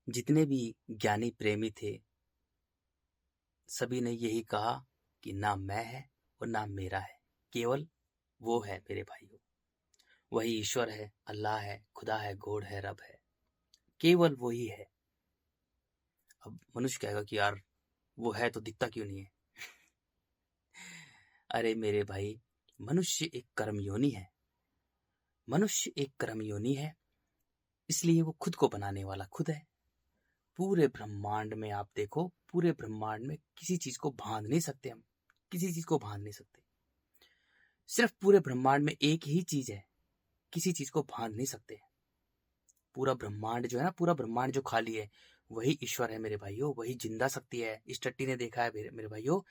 जितने भी ज्ञानी प्रेमी थे, सभी ने यही कहा कि ना मैं है और ना मेरा है, केवल वो है मेरे भाइयों। वही ईश्वर है, अल्लाह है, खुदा है, गॉड है, रब है, केवल वही है। अब मनुष्य कहेगा कि यार वो है तो दिखता क्यों नहीं है? अरे मेरे भाई, मनुष्य एक कर्मयोनि है। मनुष्य एक कर्मयोनि है, इसलिए वो खुद को बनाने वाला खुद है। पूरे ब्रह्मांड में आप देखो, पूरे ब्रह्मांड में किसी चीज को बांध नहीं सकते हम, किसी चीज को बांध नहीं सकते। सिर्फ पूरे ब्रह्मांड में एक ही चीज है, किसी चीज को बांध नहीं सकते। पूरा ब्रह्मांड जो है ना, पूरा ब्रह्मांड जो खाली है, वही ईश्वर है मेरे भाइयों, वही जिंदा शक्ति है। इस टट्टी ने देखा है मेरे भाइयों,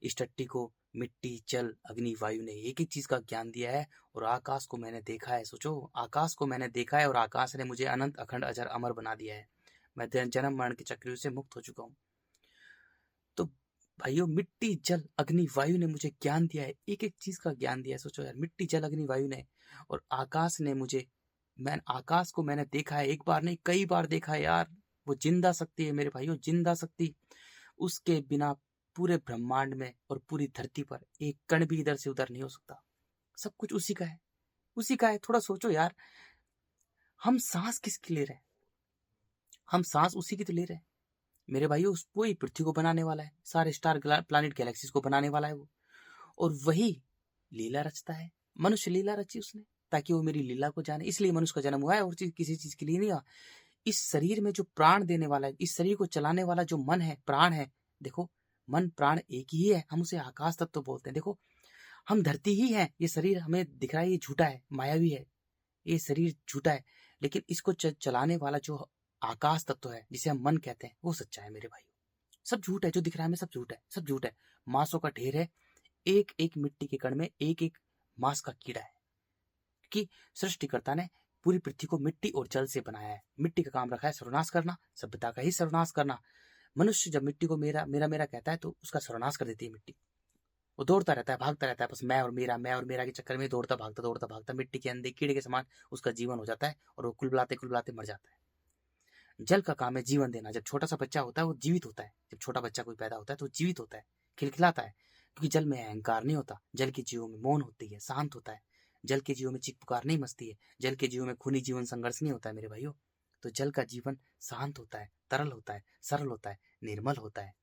इस टट्टी को मिट्टी, जल, अग्नि, वायु ने एक एक चीज का ज्ञान दिया है। और आकाश को मैंने देखा है। सोचो, आकाश को मैंने देखा है और आकाश ने मुझे अनंत, अखंड, अजर, अमर बना दिया है। मैं जन्म मरण के चक्र से मुक्त हो चुका हूँ। तो भाइयों, मिट्टी, जल, अग्नि, वायु ने मुझे ज्ञान दिया है, एक एक चीज का ज्ञान दिया है। सोचो यार, मिट्टी, जल, अग्नि, वायु ने, और आकाश ने मुझे, मैं आकाश को मैंने देखा है, एक बार नहीं कई बार देखा है यार। वो जिंदा शक्ति है मेरे भाइयों, जिंदा शक्ति। उसके बिना पूरे ब्रह्मांड में और पूरी धरती पर एक कण भी इधर से उधर नहीं हो सकता। सब कुछ उसी का है, उसी का है। थोड़ा सोचो यार, हम सांस किसकी ले रहे हैं? हम सांस उसी की तो ले रहे हैं मेरे भाइयों। वही पृथ्वी को बनाने वाला है, सारे स्टार, प्लैनेट, गैलेक्सीज को बनाने वाला है वो। और वही लीला रचता है। मनुष्य लीला रची उसने, ताकि वो मेरी लीला को जाने, इसलिए मनुष्य का जन्म हुआ है, और चीज किसी चीज के लिए नहीं हुआ। इस शरीर में जो प्राण देने वाला है, इस शरीर को चलाने वाला जो मन है, प्राण है, देखो, मन प्राण एक ही है। हम उसे आकाश तत्व तो बोलते हैं। देखो, हम धरती ही है, ये शरीर हमें दिख रहा है, ये झूठा है, मायावी है, ये शरीर झूठा है। लेकिन इसको चलाने वाला जो आकाश तत्व है, जिसे हम मन कहते हैं, वो सच्चा है मेरे भाई। सब झूठ है, जो दिख रहा है हमें सब झूठ है, सब झूठ है। मांसों का ढेर है, एक एक मिट्टी के कण में एक एक मांस का कीड़ा है। कि सृष्टिकर्ता ने पूरी पृथ्वी को मिट्टी और जल से बनाया है। मिट्टी का काम रखा है सर्वनाश करना, सभ्यता का ही सर्वनाश करना। मनुष्य जब मिट्टी को मेरा मेरा मेरा कहता है, तो उसका सर्वनाश कर देती है मिट्टी। वो दौड़ता रहता है, भागता रहता है, बस मैं और मेरा, मैं और मेरा के चक्कर में दौड़ता भागता मिट्टी के अंदर कीड़े के समान उसका जीवन हो जाता है, और वो कुलबुलाते मर जाता है। जल का काम है जीवन देना। जब छोटा सा बच्चा होता है, वो जीवित होता है। जब छोटा बच्चा कोई पैदा होता है, तो जीवित होता है, खिलखिलाता है। क्योंकि जल में अहंकार नहीं होता, जल के जीवों में मौन होती है, शांत होता है। जल के जीवों में चीख पुकार नहीं मचती है, जल के जीवों में खूनी जीवन संघर्ष नहीं होता है मेरे भाइयों। तो जल का जीवन शांत होता है, तरल होता है, सरल होता है, निर्मल होता है।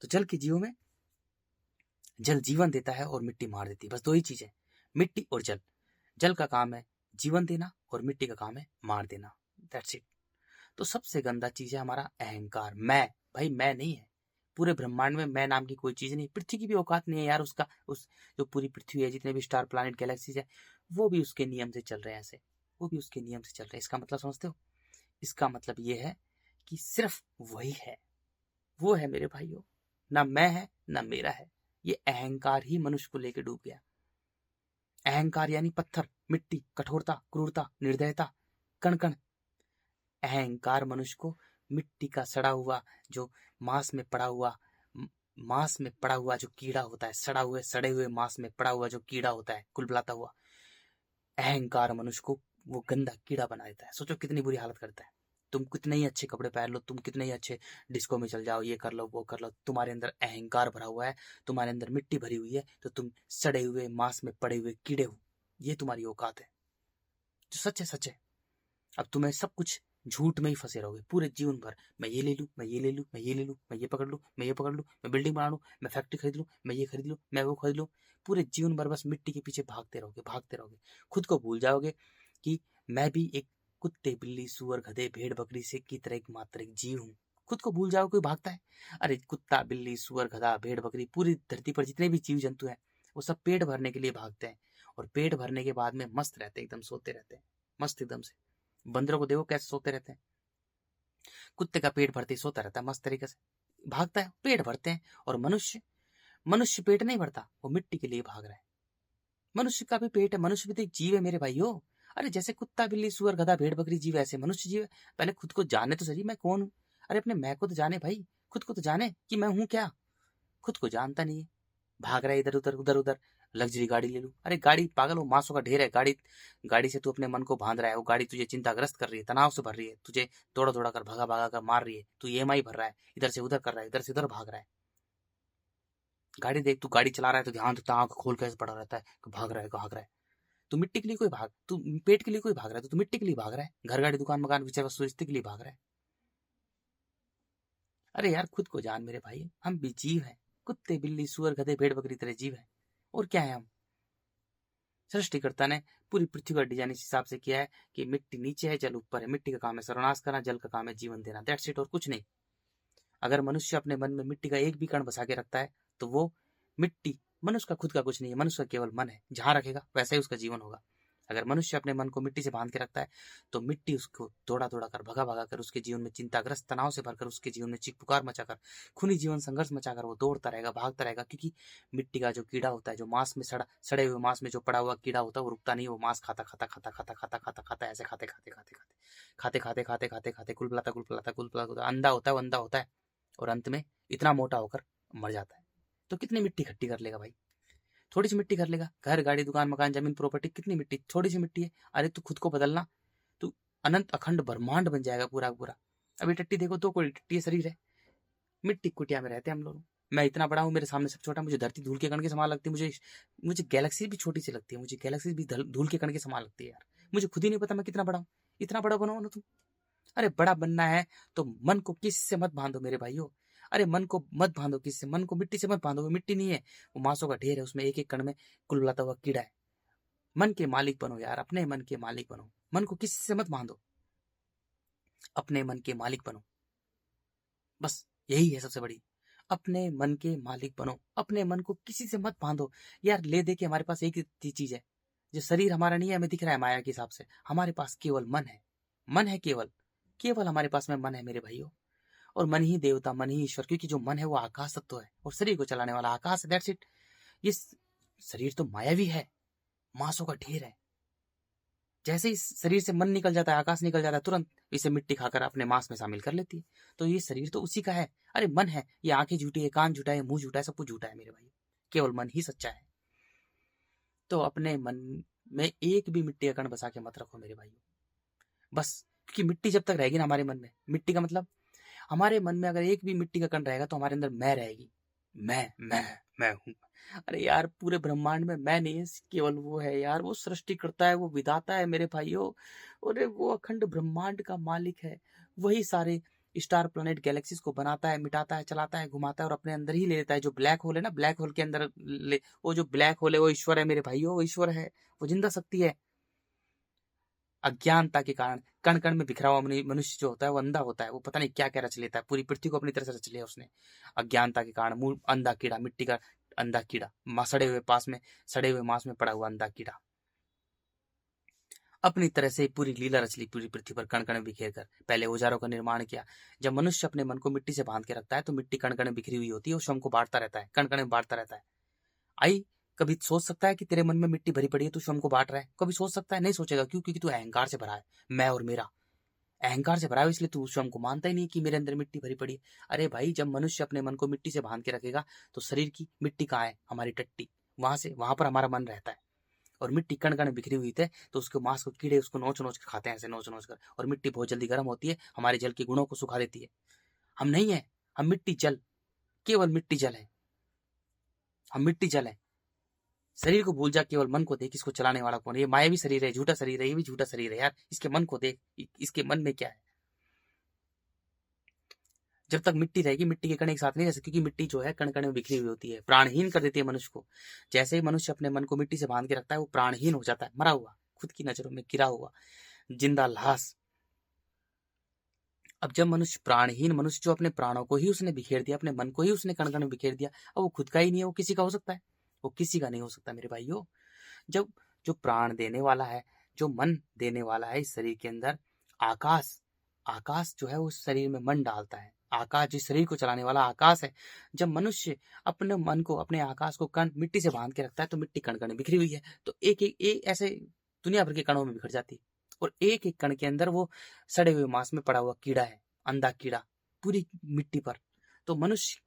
तो जल के जीवों में, जल जीवन देता है और मिट्टी मार देती है। बस दो ही चीजें, मिट्टी और जल। जल का काम है जीवन देना, और मिट्टी का काम है मार देना। That's it. तो सबसे गंदा चीज है हमारा अहंकार। मैं, भाई मैं नहीं है। पूरे ब्रह्मांड में मैं नाम की कोई चीज नहीं। पृथ्वी की भी औकात नहीं है यार उसका। उस जो पूरी पृथ्वी है, जितने भी स्टार, प्लैनेट, गैलेक्सीज है, वो भी उसके नियम से चल रहे हैं ऐसे, वो भी उसके नियम से चल रहे हैं। इसका मतलब समझते हो? इसका मतलब ये है कि सिर्फ वही है, वो है मेरे भाइयों। ना मैं है, ना मेरा है। ये अहंकार ही मनुष्य को लेकर डूब गया। अहंकार यानी पत्थर, मिट्टी, कठोरता, क्रूरता, निर्दयता, कण कण। अहंकार मनुष्य को मिट्टी का सड़ा हुआ, जो मांस में पड़ा हुआ, मांस में पड़ा हुआ जो कीड़ा होता है, सड़े हुए मांस में पड़ा हुआ जो कीड़ा होता है, कुलबुलाता हुआ, अहंकार मनुष्य को वो गंदा कीड़ा बना देता है। सोचो कितनी बुरी हालत करता है। तुम कितने ही अच्छे कपड़े पहन लो, तुम कितने ही अच्छे डिस्को में चल जाओ, ये कर लो, वो कर लो, तुम्हारे अंदर अहंकार भरा हुआ है, तुम्हारे अंदर मिट्टी भरी हुई है, तो तुम सड़े हुए मांस में पड़े हुए कीड़े हो। ये तुम्हारी औकात है। जो सच है सच है। अब तुम्हें सब कुछ झूठ में ही फंसे रहोगे पूरे जीवन भर। मैं ये ले लूं, मैं ये ले लूं, मैं ये ले लूं, मैं ये पकड़ लूं, मैं ये पकड़ लूं, मैं बिल्डिंग बना लूं, मैं फैक्ट्री खरीद लूं, मैं ये खरीद लूं, मैं वो खरीद लूं। पूरे जीवन भर बस मिट्टी के पीछे भागते रहोगे, भागते रहोगे। खुद को भूल जाओगे कि मैं भी एक कुत्ते, बिल्ली, सुअर, गधे, भेड़, बकरी से की तरह एक मात्र एक जीव हूँ। खुद को भूल जाओ, कोई भागता है। अरे कुत्ता, बिल्ली, सुअर, गधा, भेड़, बकरी, पूरी धरती पर जितने भी जीव जंतु हैं, वो सब पेट भरने के लिए भागते हैं। और पेट भरने के बाद में मस्त रहते हैं, एकदम सोते रहते हैं, मस्त एकदम से। बंदरों को देखो कैसे सोते रहते हैं। कुत्ते का पेट भरते ही सोता रहता है मस्त तरीके से, भागता है, पेट भरते हैं। और मनुष्य, मनुष्य पेट नहीं भरता, वो मिट्टी के लिए भाग रहा है। मनुष्य का भी पेट है, मनुष्य भी तो एक जीव है मेरे भाइयों। अरे जैसे कुत्ता, बिल्ली, सुअर, गधा, भेड़, बकरी जीव, ऐसे मनुष्य जीव है। पहले खुद को जाने तो सही, मैं कौन हूं। अरे अपने मैं को तो जाने भाई, खुद को तो जाने कि मैं हूं क्या। खुद को जानता नहीं है, भाग रहा है इधर उधर, उधर उधर। लग्जरी गाड़ी ले लूं। अरे गाड़ी पागल हो, मासों का ढेर है। गाड़ी से तू अपने मन को बांध रहा है। वो गाड़ी तुझे चिंताग्रस्त कर रही है, तनाव से भर रही है, तुझे दौड़ा दौड़ा कर भगा भगा कर मार रही है। तू ईएमआई भर रहा है, इधर से उधर कर रहा है, इधर से उधर भाग रहा है। गाड़ी देख, तू गाड़ी चला रहा है तो ध्यान तो आंख खोल के पड़ा रहता है कि भाग रहा है भाग रहा है। तू मिट्टी के लिए कोई भाग, तू पेट के लिए कोई भाग रहा है, तो तू मिट्टी के लिए भाग रहा है। घर गाड़ी दुकान मकान विषय वस्तु रिश्ते के लिए भाग रहा है। अरे यार खुद को जान मेरे भाई, हम भी जीव हैं। कुत्ते बिल्ली सुअर गधे भेड़ बकरी तरह जीव है। और क्या है हम? सृष्टिकर्ता ने पूरी पृथ्वी का डिजाइन इस हिसाब से किया है कि मिट्टी नीचे है, जल ऊपर है। मिट्टी का काम है सर्वनाश करना, जल का काम है जीवन देना। दैट्स इट, और कुछ नहीं। अगर मनुष्य अपने मन में मिट्टी का एक भी कण बसा के रखता है तो वो मिट्टी मनुष्य का खुद का कुछ नहीं है। मनुष्य का केवल मन है, जहां रखेगा वैसा ही उसका जीवन होगा। अगर मनुष्य अपने मन को मिट्टी से बांध के रखता है तो मिट्टी उसको दौड़ा दौड़ा कर भगा भगा कर उसके जीवन में चिंताग्रस्त तनाव से भरकर उसके जीवन में चीख पुकार मचाकर खूनी जीवन संघर्ष मचाकर वो दौड़ता रहेगा, भागता रहेगा। क्योंकि मिट्टी का जो कीड़ा होता है, जो मांस में सड़े हुए मांस में जो पड़ा हुआ कीड़ा होता है, वो रुकता नहीं। वो मांस खाता खाता खाता खाता खाता खाता खाता ऐसे खाते खाते खाते खाते खाते खाते खाते खाते कुल अंधा होता है, वो अंधा होता है और अंत में इतना मोटा होकर मर जाता है। तो कितनी मिट्टी इकट्ठी कर लेगा भाई? थोड़ी सी मिट्टी कर लेगा। घर गाड़ी दुकान मकान जमीन प्रॉपर्टी, कितनी मिट्टी? थोड़ी सी मिट्टी है। अरे तू खुद को बदलना, तू अनंत अखंड ब्रह्मांड बन जाएगा पूरा पूरा। अभी टट्टी देखो, 2 कोड़ी टट्टी शरीर है, मिट्टी कुटिया में रहते हैं हम लोग। मैं इतना बड़ा हूँ, मेरे सामने सब छोटा। मुझे धरती धूल के कण के समान लगती है। मुझे गैलेक्सी भी छोटी सी लगती है। मुझे गैलेक्सी भी धूल के कण के समान लगती है यार। मुझे खुद ही नहीं पता मैं कितना बड़ा हूँ। इतना बड़ा बनाओ ना तुम। अरे बड़ा बनना है तो मन को किसी से मत बांधो मेरे भाइयों। अरे मन को मत बांधो किससे, मन को मिट्टी से मत बांधो। वो मिट्टी नहीं है, वो मांसों का ढेर है। उसमें एक एक कण में कुलबुलाता हुआ कीड़ा है। मन के मालिक बनो यार, अपने मन के मालिक बनो। मन को किसी से मत बांधो, अपने मन के मालिक बनो। बस यही है सबसे बड़ी, अपने मन के मालिक बनो। अपने मन को किसी से मत बांधो यार। ले दे के हमारे पास एक ही चीज है, जो शरीर हमारा नहीं है, हमें दिख रहा है माया के हिसाब से। हमारे पास केवल मन है। मन है केवल, केवल हमारे पास में मन है मेरे भाइयों। और मन ही देवता, मन ही ईश्वर। क्योंकि जो मन है वो आकाश तत्व है और शरीर को चलाने वाला आकाश है। That's it. ये शरीर तो मायावी है, मांसों का ढेर है। जैसे ही शरीर से मन निकल जाता है, आकाश निकल जाता है, तुरंत इसे मिट्टी खाकर अपने मांस में शामिल कर लेती है। तो ये शरीर तो उसी का है। अरे मन है, ये आंखें झूठी है, कान झूठा है, मुंह झूठा है, सब कुछ झूठा है मेरे भाई। केवल मन ही सच्चा है। तो अपने मन में एक भी मिट्टी का कण बसा के मत रखो मेरे भाई। बस, क्योंकि मिट्टी जब तक रहेगी ना हमारे मन में, मिट्टी का मतलब हमारे मन में अगर एक भी मिट्टी का कण रहेगा तो हमारे अंदर मैं रहेगी। मैं हूं। अरे यार पूरे ब्रह्मांड में मैं नहीं है, केवल वो है यार। वो सृष्टि करता है, वो विधाता है मेरे भाइयों। और वो अखंड ब्रह्मांड का मालिक है। वही सारे स्टार प्लैनेट गैलेक्सीज को बनाता है, मिटाता है, चलाता है, घुमाता है और अपने अंदर ही ले लेता है। जो ब्लैक होल है ना, ब्लैक होल के अंदर वो जो ब्लैक होल है वो ईश्वर है मेरे भाइयों। वो ईश्वर है, वो जिंदा शक्ति है। अज्ञानता के कारण कण कण में बिखरा हुआ मनुष्य जो होता है वो अंधा होता है। वो पता नहीं क्या क्या रच लेता है, पूरी पृथ्वी को अपनी तरह से रच लिया उसने। अज्ञानता के कारण मूल अंधा कीड़ा, मिट्टी का अंधा कीड़ा, सड़े हुए मांस में पड़ा हुआ अंधा कीड़ा अपनी तरह से पूरी लीला रच ली पूरी पृथ्वी पर कण कण बिखेर कर। पहले औजारों का निर्माण किया। जब मनुष्य अपने मन को मिट्टी से बांध के रखता है तो मिट्टी कण कण बिखरी हुई होती है, वो श्रम को बांटता रहता है, कण कण में बांटता रहता है। आई कभी सोच सकता है कि तेरे मन में मिट्टी भरी पड़ी है, तू स्वयं को बांट रहा है? कभी सोच सकता है? नहीं सोचेगा। क्यों? क्योंकि तू अहंकार से भरा है। मैं और मेरा अहंकार से भरा है, इसलिए तू स्वयं को मानता ही नहीं कि मेरे अंदर मिट्टी भरी पड़ी है। अरे भाई, जब मनुष्य अपने मन को मिट्टी से बांध के रखेगा तो शरीर की मिट्टी कहाँ है? हमारी टट्टी। वहां पर हमारा मन रहता है। और मिट्टी कण कण बिखरी हुई थे तो उसके मांस को कीड़े उसको नोच नोच कर खाते हैं, ऐसे नोच नोच कर। और मिट्टी बहुत जल्दी गर्म होती है, हमारे जल के गुणों को सुखा देती है। हम नहीं है, हम मिट्टी जल, केवल मिट्टी जल है। हम मिट्टी जल है। शरीर को भूल जा, केवल मन को देख। इसको चलाने वाला कौन है? ये मायावी शरीर है, झूठा शरीर है, ये भी झूठा शरीर है यार। इसके मन को देख, इसके मन में क्या है। जब तक मिट्टी रहेगी, मिट्टी के कण एक साथ नहीं रह सकते, क्योंकि मिट्टी जो है कण कण में बिखरी हुई होती है, प्राणहीन कर देती है मनुष्य को। जैसे ही मनुष्य अपने मन को मिट्टी से बांध के रखता है वो प्राणहीन हो जाता है, मरा हुआ, खुद की नजरों में गिरा हुआ जिंदा लाश। अब जब मनुष्य प्राणहीन, मनुष्य जो अपने प्राणों को ही उसने बिखेर दिया, अपने मन को ही उसने कण कण में बिखेर दिया, अब वो खुद का ही नहीं है, वो किसी का हो सकता है? वो किसी का नहीं हो सकता मेरे भाइयों। जब जो प्राण देने वाला है, जो मन देने वाला है इस शरीर के अंदर, आकाश, आकाश जो है उस शरीर में मन डालता है। आकाश जिस शरीर को चलाने वाला आकाश है। जब मनुष्य अपने मन को, अपने आकाश को कण मिट्टी से बांध के रखता है तो मिट्टी कण कण बिखरी हुई है, तो एक एक ऐसे दुनिया भर के कणों में बिखर जाती है। और एक एक कण के अंदर वो सड़े हुए मांस में पड़ा हुआ कीड़ा है, अंधा कीड़ा, पूरी मिट्टी पर। तो मनुष्य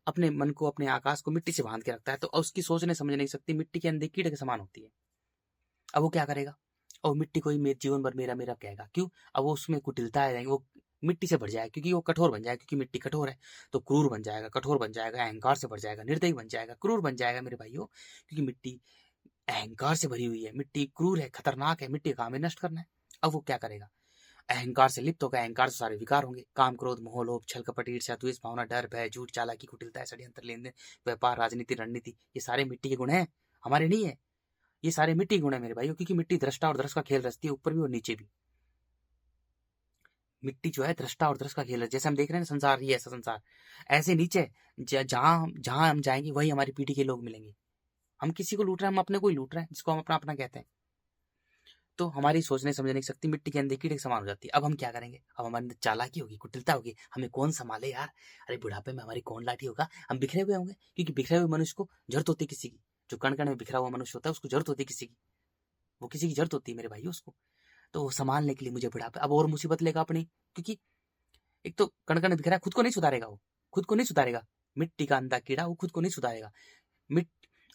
अपने मन को, अपने आकाश को मिट्टी से बांध के रखता है, तो उसकी सोचने समझने की शक्ति मिट्टी के अंदर कीड़े के समान होती है। अब वो क्या करेगा? और मिट्टी को ही मेरे जीवन भर मेरा मेरा कहेगा। क्यों? अब वो उसमें कुटिलता है, वो मिट्टी से भर जाएगा, क्योंकि वो कठोर बन जाएगा, क्योंकि मिट्टी कठोर है, तो क्रूर बन जाएगा, कठोर बन जाएगा, अहंकार से भर जाएगा, निर्दयी बन जाएगा, क्रूर बन जाएगा मेरे भाइयों, क्योंकि मिट्टी अहंकार से भरी हुई है, मिट्टी क्रूर है, खतरनाक है, मिट्टी का काम है नष्ट करना है। अब वो क्या करेगा? अहंकार से लिप्त होगा, अहंकार से सारे विकार होंगे, काम, क्रोध, मोह, लोभ, छल, कपट, ईर्ष्या, द्वेष, भावना, डर, भय, झूठ, चालाकी, कुटिलता, षड्यंत्र, लेन देन, व्यापार, राजनीति, रणनीति, ये सारे मिट्टी के गुण हैं, हमारे नहीं है। ये सारे मिट्टी के गुण है मेरे भाइयों, क्योंकि मिट्टी दृष्टा और दृष्ट का खेल रचती है, ऊपर भी और नीचे भी। मिट्टी जो है दृष्टा और दृष्ट का खेल है। जैसे हम देख रहे हैं ना संसार, ये ऐसा संसार, ऐसे नीचे जहां जहां हम जाएंगे वही हमारी पीढ़ी के लोग मिलेंगे। हम किसी को लूट रहे हैं, हम अपने को ही लूट रहे हैं, जिसको हम अपना अपना कहते हैं। तो हमारी सोचने समझने की शक्ति मिट्टी के अंदर कीड़े के समान हो जाती है। अब हम क्या करेंगे? अब हमारे अंदर चालाकी होगी, कुटिलता होगी, हमें कौन संभाले यार, अरे बुढ़ापे में हमारी कौन लाठी होगा, हम बिखरे हुए होंगे, क्योंकि बिखरे हुए मनुष्य को जरूरत होती है किसी की, जो कण कण में बिखरा हुआ मनुष्य होता है उसको जरूरत होती है किसी की, वो किसी की जरूरत होती है मेरे भाई उसको। तो वो संभालने के लिए मुझे बुढ़ापे अब और मुसीबत लेगा अपनी, क्योंकि एक तो कण कण बिखरा, खुद को नहीं सुधारेगा, वो खुद को नहीं सुधारेगा, मिट्टी का अंधा कीड़ा, वो खुद को नहीं सुधारेगा।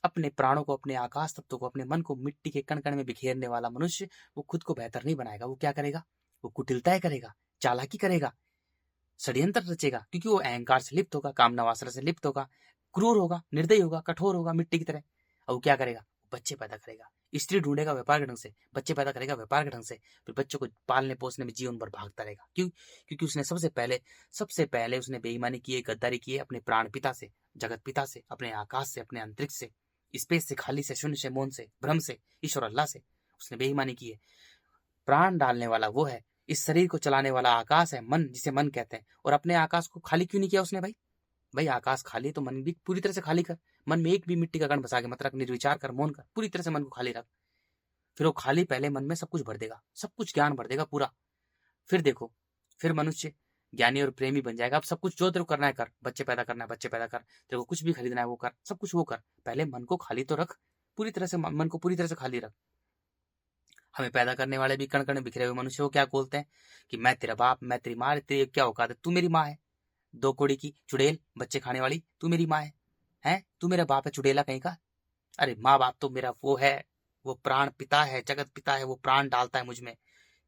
अपने प्राणों को, अपने आकाश तत्व को, अपने मन को मिट्टी के कण कण में बिखेरने वाला मनुष्य वो खुद को बेहतर नहीं बनाएगा। वो क्या करेगा? वो कुटिलताएं करेगा, चालाकी करेगा, षड्यंत्र रचेगा, क्योंकि वो अहंकार से लिप्त होगा, कामना वासना से लिप्त होगा, क्रूर होगा, निर्दयी होगा, कठोर होगा, मिट्टी की तरह। और वो क्या करेगा? बच्चे पैदा करेगा, स्त्री ढूंढेगा व्यापार के ढंग से, बच्चे पैदा करेगा व्यापार के ढंग से, फिर बच्चों को पालने पोसने में जीवन भर भागता रहेगा। क्यों? क्योंकि उसने सबसे पहले उसने बेईमानी की है, गद्दारी की है अपने प्राण पिता से, जगत पिता से, अपने आकाश से, अपने अंतरिक्ष से, स्पेस से, खाली से, शून्य से, मौन से, भ्रम से, ईश्वर अल्लाह से उसने बेईमानी की है। प्राण डालने वाला वो है, इस शरीर को चलाने वाला आकाश है, मन जिसे मन कहते हैं। और अपने आकाश को खाली क्यों नहीं किया उसने? भाई आकाश खाली, तो मन भी पूरी तरह से खाली कर, मन में एक भी मिट्टी का कण बसा के मत रख, निर्विचार कर, मौन कर, पूरी तरह से मन को खाली रख। फिर वो खाली पहले मन में सब कुछ भर देगा, सब कुछ ज्ञान भर देगा पूरा। फिर देखो, फिर मनुष्य ज्ञानी और प्रेमी बन जाएगा। अब सब कुछ जो तेरे को करना है कर, बच्चे पैदा करना है बच्चे पैदा कर, तेरे को कुछ भी खरीदना है वो कर, सब कुछ वो कर, पहले मन को खाली तो रख, पूरी तरह से मन को पूरी तरह से खाली रख। हमें पैदा करने वाले भी कण कण बिखरे हुए मनुष्य को क्या बोलते हैं कि मैं तेरा बाप, मैं तेरी माँ, तेरी क्या औकात है, तू मेरी माँ है, दो कोड़ी की चुड़ैल बच्चे खाने वाली, तू मेरी माँ है, तू मेरा बाप है चुड़ैला कहीं का। अरे माँ बाप तो मेरा वो है, वो प्राण पिता है, जगत पिता है, वो प्राण डालता है मुझ में,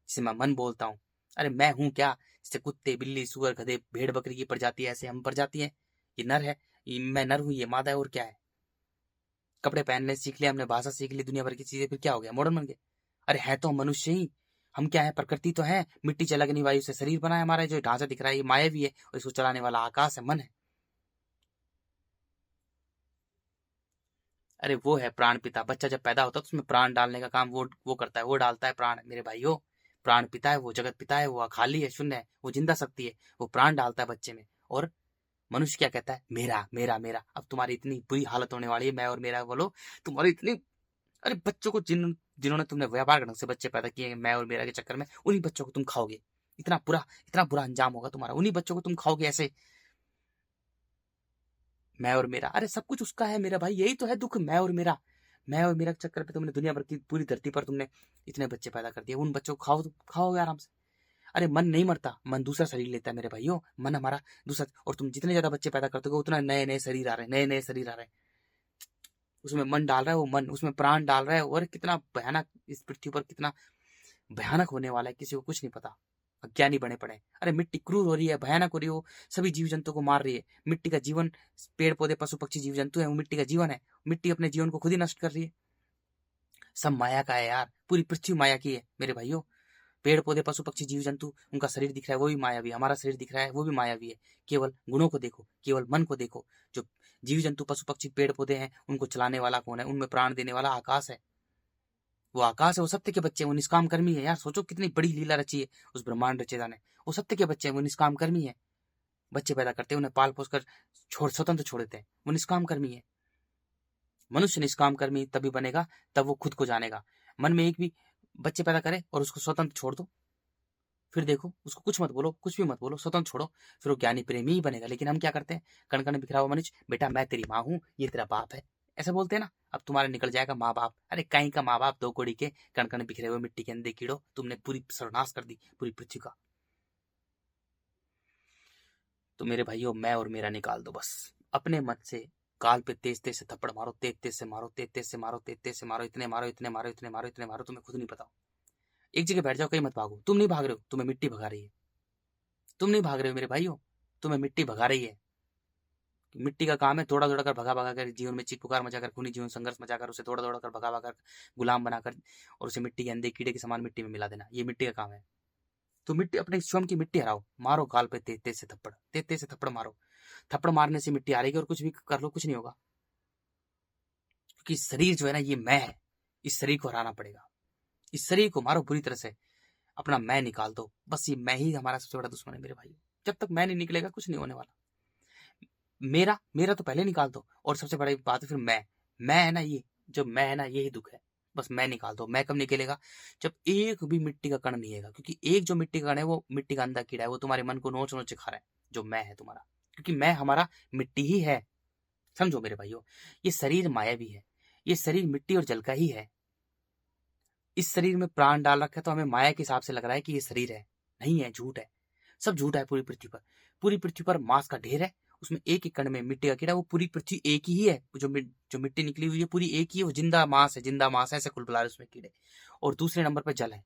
जिसे मैं मन बोलता हूँ। अरे मैं हूँ क्या? जैसे कुत्ते, बिल्ली, सुअर, गधे, भेड़, बकरी की प्रजाति है, ऐसे हम प्रजाति है। ये नर है, मैं नर हूँ, ये मादा है, और क्या है? कपड़े पहनने सीख लिया हमने, भाषा सीख ली, दुनिया भर की चीजें, फिर क्या हो गया? मॉडर्न बन गए। अरे है तो मनुष्य ही, हम क्या है? प्रकृति तो है, मिट्टी से लगनी वायु से शरीर बना है हमारा, जो ढांचा दिख रहा है ये मायावी है, और इसको चलाने वाला आकाश है, मन है। अरे वो है प्राण पिता। बच्चा जब पैदा होता है तो उसमें प्राण डालने का काम वो करता है, वो डालता है प्राण मेरे भाइयों। प्राण पिता है वो, जगत पिता है वो, अखाली है, शून्य है, वो जिंदा शक्ति है, वो प्राण डालता है बच्चे में। और मनुष्य क्या कहता है? मेरा मेरा मेरा। अब तुम्हारी इतनी बुरी हालत होने वाली है, मैं और मेरा बोलो, तुम्हारी इतनी, अरे बच्चों को जिन्होंने तुमने व्यापार ढंग से बच्चे पैदा किए हैं मैं और मेरा के चक्कर में, उन्हीं बच्चों को तुम खाओगे। इतना बुरा अंजाम होगा तुम्हारा, उन्हीं बच्चों को तुम खाओगे ऐसे। मैं और मेरा, अरे सब कुछ उसका है मेरा भाई, यही तो है दुख, मैं और मेरा के चक्कर पे तुमने दुनिया भर की पूरी धरती पर तुमने इतने बच्चे पैदा कर दिए। उन बच्चों को खाओगे आराम से। अरे मन नहीं मरता, मन दूसरा शरीर लेता है मेरे भाइयों, मन हमारा दूसरा। और तुम जितने ज्यादा बच्चे पैदा करते हो उतना नए नए शरीर आ रहे हैं, नए नए शरीर आ रहे हैं, उसमें मन डाल रहा है वो मन, उसमें प्राण डाल रहा है। और कितना भयानक इस पृथ्वी पर, कितना भयानक होने वाला है, किसी को कुछ नहीं पता, अज्ञानी बने पड़े। अरे मिट्टी क्रूर हो रही है, भयानक हो रही है, वो सभी जीव जंतु को मार रही है। मिट्टी का जीवन, पेड़ पौधे पशु पक्षी जीव जंतु है, वो मिट्टी का जीवन है, मिट्टी अपने जीवन को खुद ही नष्ट कर रही है। सब माया का है यार, पूरी पृथ्वी माया की है मेरे भाइयों। पेड़ पौधे पशु पक्षी जीव जंतु, उनका शरीर दिख रहा है वो भी मायावी, हमारा शरीर दिख रहा है वो भी मायावी है। केवल गुणों को देखो, केवल मन को देखो। जो जीव जंतु पशु पक्षी पेड़ पौधे हैं उनको चलाने वाला कौन है? उनमें प्राण देने वाला आकाश है। वो आकाश है, वो सत्य के बच्चे हैं, वो निष्काम कर्मी है। यार सोचो कितनी बड़ी लीला रची है उस ब्रह्मांड रचेता ने। वो सत्य के बच्चे हैं, वो निष्काम कर्मी है। बच्चे पैदा करते हैं, उन्हें पाल पोस कर स्वतंत्र छोड़ देते हैं, वो निष्काम कर्मी है। मनुष्य निष्काम कर्मी तभी बनेगा तब वो खुद को जानेगा। मन में एक भी बच्चे पैदा करे और उसको स्वतंत्र छोड़ दो, फिर देखो उसको कुछ मत बोलो, कुछ भी मत बोलो, स्वतंत्र छोड़ो, फिर वो ज्ञानी प्रेमी ही बनेगा। लेकिन हम क्या करते हैं? कण कण बिखरा हुआ मनुष्य, बेटा मैं तेरी माँ हूँ, ये तेरा बाप है, ऐसा बोलते हैं ना। अब तुम्हारा निकल जाएगा माँ बाप। अरे कहीं का माँ बाप, दो कोड़ी के कण कण बिखरे हुए मिट्टी के अंदर कीड़ो, तुमने पूरी सर्वनाश कर दी पूरी पृथ्वी का। तो मेरे भाइयों मैं और मेरा निकाल दो बस। अपने मन से गाल पे तेज तेज से थप्पड़ मारो, तेज तेज से मारो, तेज तेज से मारो, तेज तेज से मारो, इतने मारो, इतने मारो, इतने मारो, इतने मारो, तुम्हें खुद नहीं पता। एक जगह बैठ जाओ, कहीं मत भागो। तुम नहीं भाग रहे हो, तुम्हें मिट्टी भगा रही है। तुम नहीं भाग रहे हो मेरे भाइयों, तुम्हें मिट्टी भगा रही है। मिट्टी का काम है दौड़ा दौड़ा कर भगा भगा कर, जीवन में चीख पुकार मचाकर, खूनी जीवन संघर्ष मचाकर, उसे दौड़ा दौड़ा कर भगा भगा कर, गुलाम बनाकर, और उसे मिट्टी के अंधे कीड़े के समान मिट्टी में मिला देना, ये मिट्टी का काम है। तो मिट्टी, अपने स्वयं की मिट्टी हराओ, मारो गाल पे तेज तेज से थप्पड़, तेज तेज से थप्पड़ मारो। थप्पड़ मारने से मिट्टी आ रही, और कुछ भी कर लो कुछ नहीं होगा, क्योंकि शरीर जो है ना, ये मैं है। इस शरीर को हराना पड़ेगा। इस शरीर को मारो बुरी तरह से, अपना मैं निकाल दो। बस ये मैं ही हमारा सबसे बड़ा दुश्मन है मेरे भाई। जब तक मैं नहीं निकलेगा कुछ नहीं होने वाला। मेरा मेरा तो पहले निकाल दो, और सबसे बड़ी बात है फिर मैं है ना, ये जो मैं है ना, यही दुख है। बस मैं निकाल दो। मैं कब निकलेगा? जब एक भी मिट्टी का कण नहीं है, क्योंकि एक जो मिट्टी का कण है वो मिट्टी का अंधा कीड़ा है, वो तुम्हारे मन को नोच नोच खा रहा है, जो मैं है तुम्हारा। क्योंकि मैं हमारा मिट्टी ही है। समझो मेरे भाइयों, ये शरीर मायावी है, ये शरीर मिट्टी और जल का ही है। इस शरीर में प्राण डाल रखा है, तो हमें माया के हिसाब से लग रहा है कि ये शरीर है। नहीं है, झूठ है, सब झूठ है। पूरी पृथ्वी पर, पूरी पृथ्वी पर मांस का ढेर है, उसमें एक एक कण में मिट्टी का कीड़ा। वो पूरी पृथ्वी एक ही है, जो मिट्टी निकली हुई है पूरी एक ही है, वो जिंदा मांस है, जिंदा मांस है, ऐसे कुलबुला रहे उसमें कीड़े। और दूसरे नंबर पर जल है।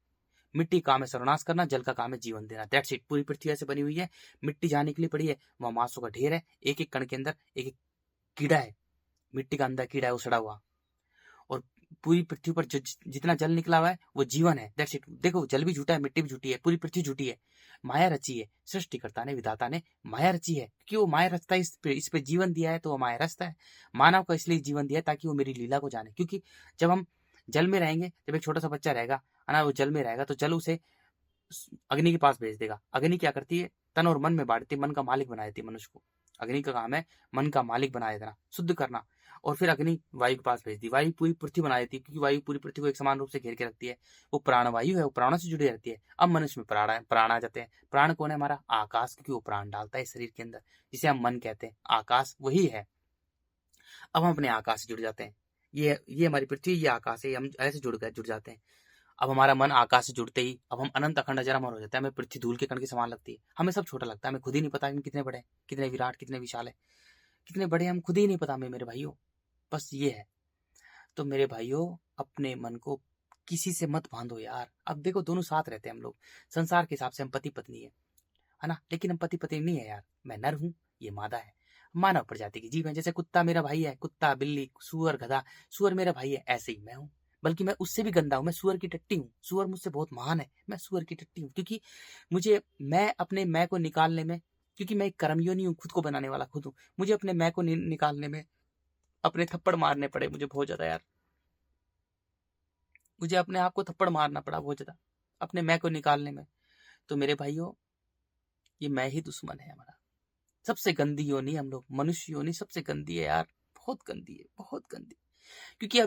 मिट्टी काम है सर्वनाश करना, जल का काम है जीवन देना। That's it. पूरी पृथ्वी ऐसे बनी हुई है, मिट्टी जहां निकली पड़ी है वहां मांसों का ढेर है, एक एक कण के अंदर एक एक कीड़ा है, मिट्टी का अंदर कीड़ा है उसड़ा हुआ। और पूरी पृथ्वी पर जितना जल निकला हुआ है वो जीवन है। That's it. देखो, जल भी झूठा है, मिट्टी भी झूठी है, पूरी पृथ्वी झूठी है। माया रची है, सृष्टिकर्ता ने, विधाता ने माया रची है, क्योंकि वो माया रचता है, इस पे जीवन दिया है, तो वो माया रचता है। मानव को इसलिए जीवन दिया है ताकि वो मेरी लीला को जाने। क्योंकि जब हम जल में रहेंगे, जब एक छोटा सा बच्चा रहेगा है ना, वो जल में रहेगा, तो जल उसे अग्नि के पास भेज देगा। अग्नि क्या करती है? तन और मन में बांटती है, मन का मालिक बना देती है मनुष्य को। अग्नि का काम है मन का मालिक बना देना, शुद्ध करना। और फिर अग्नि वायु के पास भेजती है, वायु पूरी पृथ्वी बना देती है, क्योंकि वायु पूरी पृथ्वी को एक समान रूप से घेर के रखती है। वो प्राण वायु है, वो प्राणों से जुड़ी रहती है। अब मनुष्य में प्राण आ जाते हैं। प्राण कौन है? हमारा आकाश, क्योंकि वो प्राण डालता है शरीर के अंदर, जिसे हम मन कहते हैं। आकाश वही है। अब हम अपने आकाश से जुड़ जाते हैं। ये हमारी पृथ्वी, ये आकाश है, हम ऐसे जुड़ जाते हैं। अब हमारा मन आकाश से जुड़ते ही अब हम अनंत अखंड अजरामर हो जाते हैं। हमें पृथ्वी धूल के कण के समान लगती है, हमें सब छोटा लगता है, हमें खुद ही नहीं पता हम कितने बड़े, कितने विराट, कितने विशाल है, कितने बड़े हम खुद ही नहीं पता हमें मेरे भाइयों। बस ये है। तो मेरे भाइयों, अपने मन को किसी से मत बांधो यार। अब देखो, दोनों साथ रहते हैं हम लोग, संसार के हिसाब से हम पति पत्नी है ना, लेकिन हम पति पत्नी नहीं है यार। मैं नर हूँ, ये मादा है। मानव प्रजाति की जीव है। जैसे कुत्ता मेरा भाई है, कुत्ता, बिल्ली, सुअर, गधा, सुअर मेरा भाई है, ऐसे ही मैं हूँ। बल्कि मैं उससे भी गंदा हूँ, मैं सुअर की टट्टी हूँ। सुअर मुझसे बहुत महान है, मैं सुअर की टट्टी हूँ। क्योंकि मुझे मैं अपने मैं को निकालने में, क्योंकि मैं एक कर्मयोनि हूँ, खुद को बनाने वाला खुद हूँ, मुझे अपने मैं को निकालने में अपने थप्पड़ मारने पड़े मुझे बहुत ज्यादा यार। मुझे अपने आप को थप्पड़ मारना पड़ा बहुत ज्यादा अपने मैं को निकालने में। तो मेरे भाइयों, ये मैं ही दुश्मन है हमारा। सबसे गंदी योनि हम लोग, मनुष्य योनि सबसे गंदी है यार, बहुत गंदी है, बहुत गंदी। क्योंकि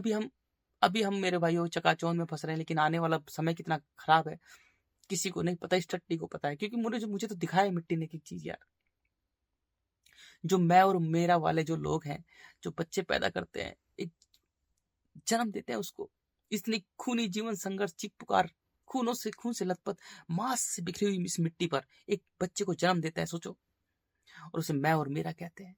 अभी हम मेरे भाइयों चकाचौंध में फंस रहे हैं, लेकिन आने वाला समय कितना खराब है किसी को नहीं पता, इस टट्टी को पता है। क्योंकि मुझे तो दिखाया है मिट्टी ने की चीज यार। जो मैं और मेरा वाले जो लोग हैं, जो बच्चे पैदा करते हैं, एक जन्म देते हैं उसको, इतनी खूनी जीवन संघर्ष, चीख पुकार, खून से लथपथ, मांस से बिखरी हुई इस मिट्टी पर एक बच्चे को जन्म देता है, सोचो। और उसे मैं और मेरा कहते हैं।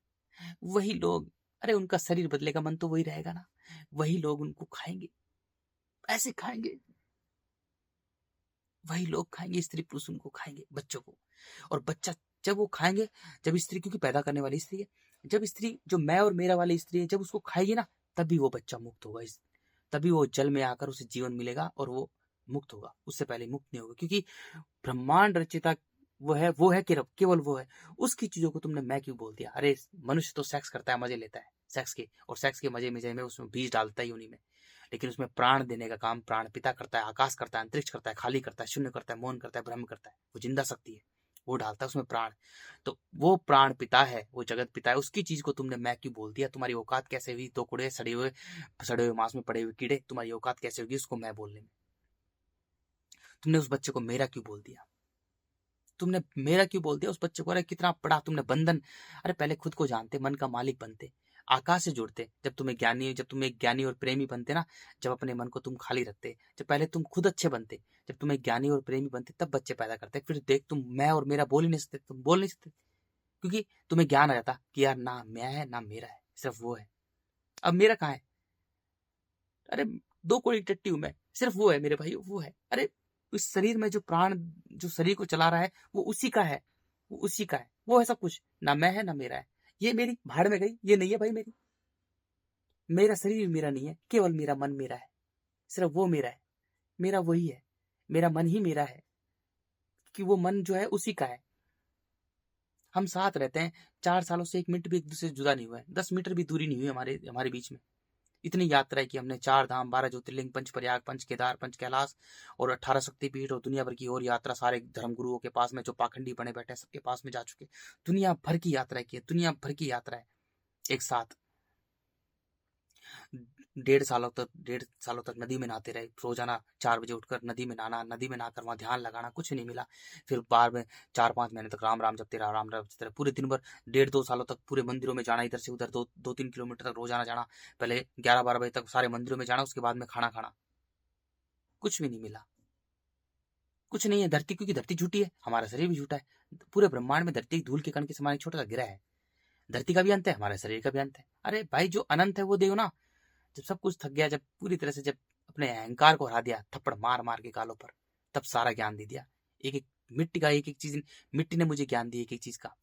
वही लोग, अरे उनका शरीर बदलेगा, मन तो वही रहेगा ना। वही लोग उनको खाएंगे, ऐसे खाएंगे। वही लोग खाएंगे, स्त्री पुरुष उनको खाएंगे, बच्चों को। और बच्चा जब वो खाएंगे, जब स्त्री, क्योंकि पैदा करने वाली स्त्री है, जब स्त्री, जो मैं और मेरा वाली स्त्री है, जब उसको खाएगी ना, तभी वो बच्चा मुक्त होगा। तभी वो जल में आकर उसे जीवन मिलेगा और वो मुक्त होगा। उससे पहले मुक्त नहीं होगा। क्योंकि ब्रह्मांड रचिता वो है केवल वो है। उसकी चीजों को तुमने मैं क्यों बोल दिया? अरे मनुष्य तो सेक्स करता है, मजे लेता है सेक्स के, और सेक्स के मजे में उसमें बीज डालता ही उन्हीं में। लेकिन उसमें प्राण देने का काम प्राण पिता करता है, आकाश करता है, अंतरिक्ष करता है, खाली करता है, शून्य करता है, मौन करता है, ब्रह्म करता है। वो जिंदा शक्ति है, वो डालता है उसमें प्राण। तो वो प्राण पिता है, वो जगत पिता है। उसकी चीज को तुमने मैं क्यों बोल दिया? तुम्हारी औकात कैसे हुई? दो कुड़े सड़े हुए मांस में पड़े हुए कीड़े, तुम्हारी औकात कैसे होगी उसको मैं बोलने में? तुमने उस बच्चे को मेरा क्यों बोल दिया? तुमने मेरा क्यों बोल दिया उस बच्चे को? अरे कितना बड़ा तुमने बंधन। अरे पहले खुद को जानते, मन का मालिक बनते, आकाश से जुड़ते। जब तुम एक ज्ञानी और प्रेमी बनते ना, जब अपने मन को तुम खाली रखते, जब पहले तुम खुद अच्छे बनते, जब तुम एक ज्ञानी और प्रेमी बनते, तब बच्चे पैदा करते। फिर देख, तुम मैं और मेरा बोल ही नहीं सकते, तुम बोल नहीं सकते, क्योंकि तुम्हें ज्ञान आ जाता कि यार ना मैं है ना मेरा है, सिर्फ वो है। अब मेरा कहाँ है? अरे 2 कौड़ी टट्टी हूं मैं, सिर्फ वो है मेरे भाई, वो है। अरे इस शरीर में जो प्राण, जो शरीर को चला रहा है, वो उसी का है, वो उसी का है, वो है सब कुछ। ना मैं है ना मेरा है। ये मेरी भाड़ में गई, ये नहीं है भाई मेरी। मेरा शरीर मेरा नहीं है, केवल मेरा मन मेरा है, सिर्फ वो मेरा है, मेरा वही है, मेरा मन ही मेरा है, कि वो मन जो है उसी का है। हम साथ रहते हैं 4 सालों से, 1 मिनट भी एक दूसरे से जुदा नहीं हुआ है, 10 मीटर भी दूरी नहीं हुई हमारे हमारे बीच में। इतनी यात्राएं की हमने, 4 धाम, 12 ज्योतिर्लिंग, पंच प्रयाग, पंच केदार, पंच कैलाश और 18 शक्तिपीठ और दुनिया भर की और यात्रा, सारे धर्म गुरुओं के पास में जो पाखंडी बने बैठे हैं सबके पास में जा चुके। दुनिया भर की यात्रा की है, दुनिया भर की यात्रा है एक साथ। 1.5 सालों तक नदी में नहाते रहे, रोजाना 4 बजे उठकर नदी में नहाना, नदी में नहाकर वहां ध्यान लगाना, कुछ नहीं मिला। फिर बाद में 4-5 महीने तक राम राम जपते रहा, राम राम जपते रहे, पूरे दिन भर 1.5-2 सालों तक पूरे मंदिरों में जाना, इधर से उधर 2-3 किलोमीटर तक रोजाना जाना, पहले 11-12 बजे तक सारे मंदिरों में जाना, उसके बाद में खाना खाना, कुछ भी नहीं मिला। कुछ नहीं है धरती, क्योंकि धरती झूठी है, हमारा शरीर भी झूठा है। पूरे ब्रह्मांड में धरती धूल के कण के समान एक छोटा सा गिरा है। धरती का भी अंत है, हमारे शरीर का भी अंत है। अरे भाई जो अनंत है वो देखो ना। जब सब कुछ थक गया, जब पूरी तरह से जब अपने अहंकार को हरा दिया थप्पड़ मार मार के गालों पर, तब सारा ज्ञान दे दिया। एक एक मिट्टी का, एक एक चीज, मिट्टी ने मुझे ज्ञान दिया एक एक चीज का।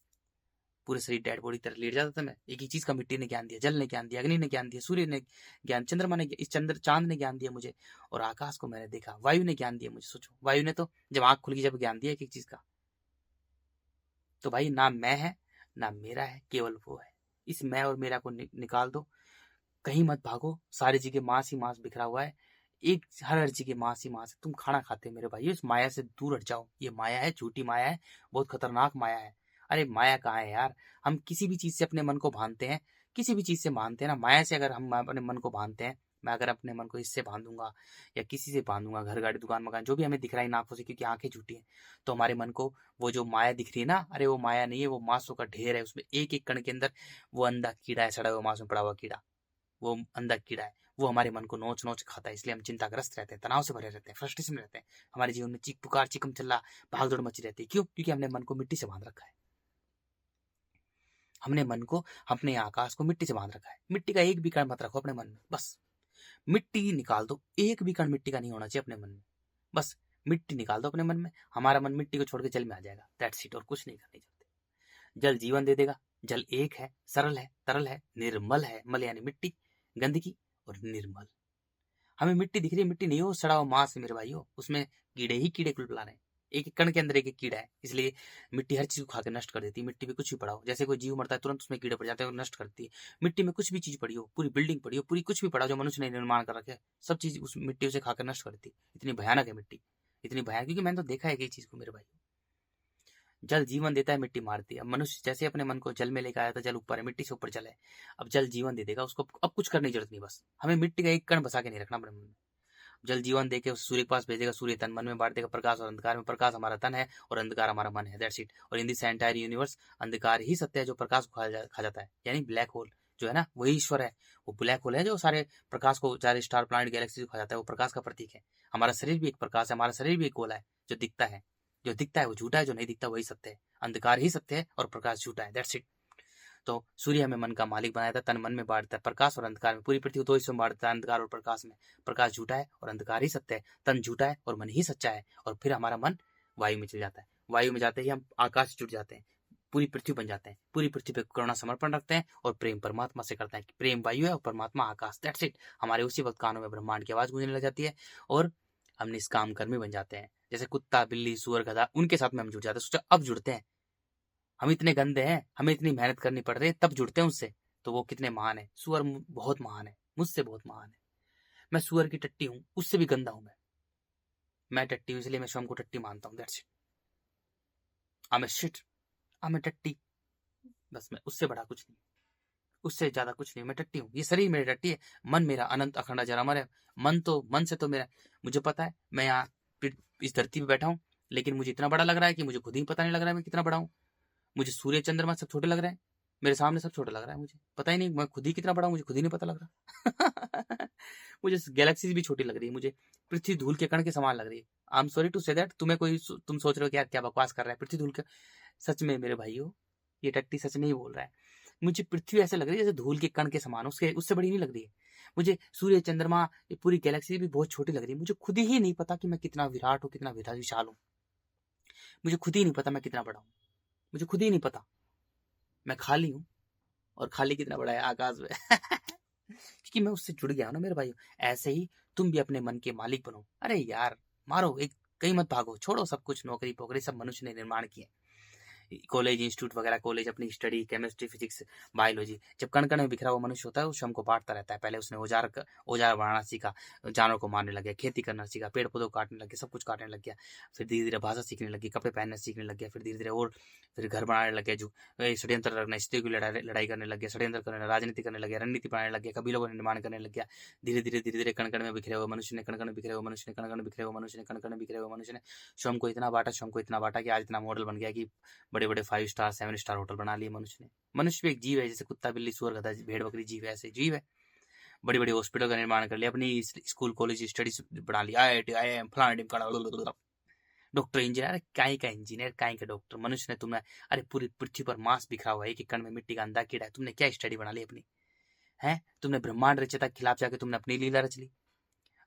पूरे शरीर डेड बॉडी तरह लेट जाता था मैं, एक एक चीज का मिट्टी ने ज्ञान दिया, जल ने ज्ञान दिया, अग्नि ने ज्ञान दिया, सूर्य ने ज्ञान, चंद्रमा ने, इस चंद्र चांद ने ज्ञान दिया मुझे, और आकाश को मैंने देखा, वायु ने ज्ञान दिया मुझे। सोचो, वायु ने तो जब आंख खुल गई जब ज्ञान दिया एक एक चीज का। तो भाई ना मैं है ना मेरा है, केवल वो है। इस मैं और मेरा को निकाल दो, कहीं मत भागो, सारी जगह मांस ही मांस बिखरा हुआ है, एक हर जगह मांस ही मांस है। तुम खाना खाते हो मेरे भाई, इस माया से दूर हट जाओ। ये माया है, झूठी माया है, बहुत खतरनाक माया है। अरे माया कहाँ है यार? हम किसी भी चीज से अपने मन को बांधते हैं, किसी भी चीज से बांधते हैं ना, माया से अगर हम अपने मन को बांधते हैं, मैं अगर अपने मन को इससे बांधूंगा या किसी से बांधूंगा, घर गाड़ी दुकान मकान जो भी हमें दिख रहा है इन आंखों से, क्योंकि आंखें झूठी हैं, तो हमारे मन को वो जो माया दिख रही है ना, अरे वो माया नहीं है, वो मांसों का ढेर है। उसमें एक एक कण के अंदर वो अंधा कीड़ा है, सड़ा हुआ मांस में पड़ा हुआ कीड़ा, वो अंधा कीड़ा है। वो हमारे मन को नोच नोच खाता है, इसलिए हम चिंताग्रस्त रहते हैं, तनाव से भरे रहते हैं, फ्रस्ट्रेशन में रहते हैं। हमारे जीवन में चीख पुकार चिकम चिल्ला भाग दौड़ मची रहती है। क्यों? क्योंकि हमने मन को मिट्टी से बांध रखा है। हमने मन को, अपने आकाश को मिट्टी से बांध रखा है। मिट्टी का एक भी कण मत रखो अपने मन में, बस मिट्टी निकाल दो, एक भी कण मिट्टी का नहीं होना चाहिए अपने मन में, बस मिट्टी निकाल दो अपने मन में। हमारा मन मिट्टी को छोड़ के जल में आ जाएगा, दैट्स इट, और कुछ नहीं करनी चाहते। जल जीवन दे देगा। जल एक है, सरल है, तरल है, निर्मल है, मल यानी मिट्टी, गंदगी और निर्मल। हमें मिट्टी दिख रही है, मिट्टी नहीं हो, सड़ा हुआ मांस है मेरे भाइयों, उसमें कीड़े ही कीड़े कुलपला रहे हैं। एक एक कण के अंदर एक एक कीड़ा है, इसलिए मिट्टी हर चीज को खा के नष्ट कर देती है। मिट्टी में कुछ भी पड़ा हो, जैसे कोई जीव मरता है तुरंत उसमें कीड़े पड़ जाते हैं और नष्ट करती है। मिट्टी में कुछ भी चीज पड़ी हो, पूरी बिल्डिंग पड़ी हो, पूरी कुछ भी पड़ा हो जो मनुष्य ने निर्माण कर रखे, सब चीज उस मिट्टी उसे खाकर नष्ट करती है। इतनी भयानक है मिट्टी, इतनी भयानक, क्योंकि मैंने तो देखा है एक चीज को मेरे भाई। जल जीवन देता है, मिट्टी मारती है। अब मनुष्य जैसे अपने मन को जल में लेकर आया था, जल ऊपर है, मिट्टी से ऊपर जल है। अब जल जीवन दे देगा उसको, अब कुछ करने की जरूरत नहीं, बस हमें मिट्टी का एक कण बसा के नहीं रखना अपने मन में। जल जीवन देके उस सूर्य के पास भेजेगा, सूर्य तन मन में बांट देगा प्रकाश और अंधकार में। प्रकाश हमारा तन है और अंधकार हमारा मन है, दैट्स इट। और इन दिस एंटायर यूनिवर्स अंधकार ही सत्य है जो प्रकाश को खा जाता है, यानी ब्लैक होल जो है ना, वही ईश्वर है। वो ब्लैक होल है जो सारे प्रकाश को, सारे स्टार प्लैनेट गैलेक्सी को खा जाता है, वो प्रकाश का प्रतीक है। हमारा शरीर भी एक प्रकाश है, हमारा शरीर भी एक गोला है जो दिखता है। जो दिखता है वो झूठा है, जो नहीं दिखता वही सत्य है। अंधकार ही सत्य है और प्रकाश झूठा है, दैट्स इट। तो सूर्य हमें मन का मालिक बनाया था, तन मन में बांटता है, प्रकाश और अंधकार में। पूरी पृथ्वी दो हिस्सों में बांटता है, अंधकार और प्रकाश में। प्रकाश झूठा है और अंधकार ही सत्य है, तन झूठा है और मन ही सच्चा है। और फिर हमारा मन वायु में चल जाता है, वायु में जाते ही हम आकाश से जुड़ जाते हैं, पूरी पृथ्वी बन जाते हैं। पूरी पृथ्वी पे करुणा समर्पण रखते हैं और प्रेम परमात्मा से करते हैं। प्रेम वायु है और परमात्मा आकाश, दैट्स इट। हमारे उसी वक्त कानों में ब्रह्मांड की आवाज गूंजने लग जाती है और हम निष्काम कर्मी बन जाते हैं। जैसे कुत्ता बिल्ली सुअर गधा, उनके साथ में हम जुड़ जाते हैं। सोचो अब जुड़ते हैं, हम इतने गंदे हैं, हमें इतनी मेहनत करनी पड़ रही है, तब जुड़ते हैं उससे, तो वो कितने महान है। सुअर बहुत महान है, मुझसे बहुत महान है। मैं सुअर की टट्टी हूं, उससे भी गंदा हूं मैं टट्टी हूं, इसलिए मैं स्वयं को टट्टी मानता हूं, that's it. I am shit, I am टट्टी, बस मैं उससे बड़ा कुछ नहीं, उससे ज्यादा कुछ नहीं। मैं टट्टी हूँ, ये शरीर मेरी टट्टी है, मन मेरा अनंत अखंड अजर अमर है। मन से तो मेरा, मुझे पता है मैं यहाँ इस धरती पे बैठा हूँ, लेकिन मुझे इतना बड़ा लग रहा है कि मुझे खुद ही पता नहीं लग रहा है मैं कितना बड़ा हूँ। मुझे सूर्य चंद्रमा सब छोटे लग रहे हैं, मेरे सामने सब छोटा लग रहा है, मुझे पता ही नहीं मैं खुद ही कितना बड़ा हूँ, मुझे खुद ही नहीं पता लग रहा। मुझे गैलेक्सीज भी छोटी लग रही है, मुझे पृथ्वी धूल के कण के समान लग रही है। I am sorry to say that, तुम्हें कोई, तुम सोच रहे हो कि यार क्या बकवास कर रहा है, पृथ्वी धूल के, सच में मेरे भाइयों ये टट्टी सच नहीं बोल रहा है। मुझे पृथ्वी ऐसे लग रही है जैसे धूल के कण के समान, उससे बड़ी नहीं लग रही है। मुझे सूर्य, चंद्रमा, ये पूरी गैलेक्सी भी बहुत छोटी लग रही है। मुझे खुद ही नहीं पता कि मैं कितना विराट हूँ, कितना विशाल हूँ। मुझे खुद ही नहीं पता मैं कितना बड़ा हूँ। मुझे खुद ही नहीं पता। मैं खाली हूँ, और खाली कितना बड़ा है आकाश में। क्योंकि मैं उससे जुड़ गया हूं ना मेरे भाई। ऐसे ही तुम भी अपने मन के मालिक बनो। अरे यार, मारो एक, कहीं मत भागो, छोड़ो सब कुछ, नौकरी पोकरी सब मनुष्य ने निर्माण किए। कॉलेज, इंस्टीट्यूट वगैरह, कॉलेज अपनी स्टडी, केमिस्ट्री, फिजिक्स, बायोलॉजी। जब कण कण में बिखरा हुआ मनुष्य होता है, वो श्रम को बांटता रहता है। पहले उसने औजार बनाना सीखा, जानवर को मारने लग गया, खेती करना सीखा, पेड़ पौधों को काटने लग गया, सब कुछ काटने लग गया। फिर धीरे धीरे भाषा सीखने लग गया, कपड़े पहनना सीखने लग गया। फिर धीरे धीरे और फिर घर बनाने लग गया, जो षड्यंत्र रखना, स्त्रियों की लड़ाई करने लग गया, षड्यंत्र करने, राजनीति करने लग गया, रणनीति बनाने लग गया, कबीलों का निर्माण करने लग गया। धीरे धीरे कण कण में बिखरे हुए मनुष्य ने, कण कण बिखरे हुए मनुष्य ने, कण कण बिखरे हुए मनुष्य ने, कण कण बिखरे हुए मनुष्य ने श्रम को इतना बांटा कि आज इतना मॉडल बन गया कि बड़े बड़े 5 स्टार 7 स्टार होटल बना लिए मनुष्य ने। मनुष्य भी एक जीव है, जैसे कुत्ता, बिल्ली, सुअर, गधा, भेड़, बकरी जीव है, ऐसे जीव है। बड़ी बड़ी हॉस्पिटल का निर्माण कर लिया, अपनी स्कूल कॉलेज स्टडी बना लिया, IIT, IIM, फलाना, डॉक्टर, इंजीनियर। काई का इंजीनियर, काई का डॉक्टर। मनुष्य ने तुम्हें, अरे पूरी पृथ्वी पर मांस बिखरा हुआ है, एक कण में मिट्टी का अंधा कीड़ा है, तुमने क्या स्टडी बना ली अपनी? है तुमने ब्रह्मांड रचयिता के खिलाफ जाके तुमने अपनी लीला रच ली।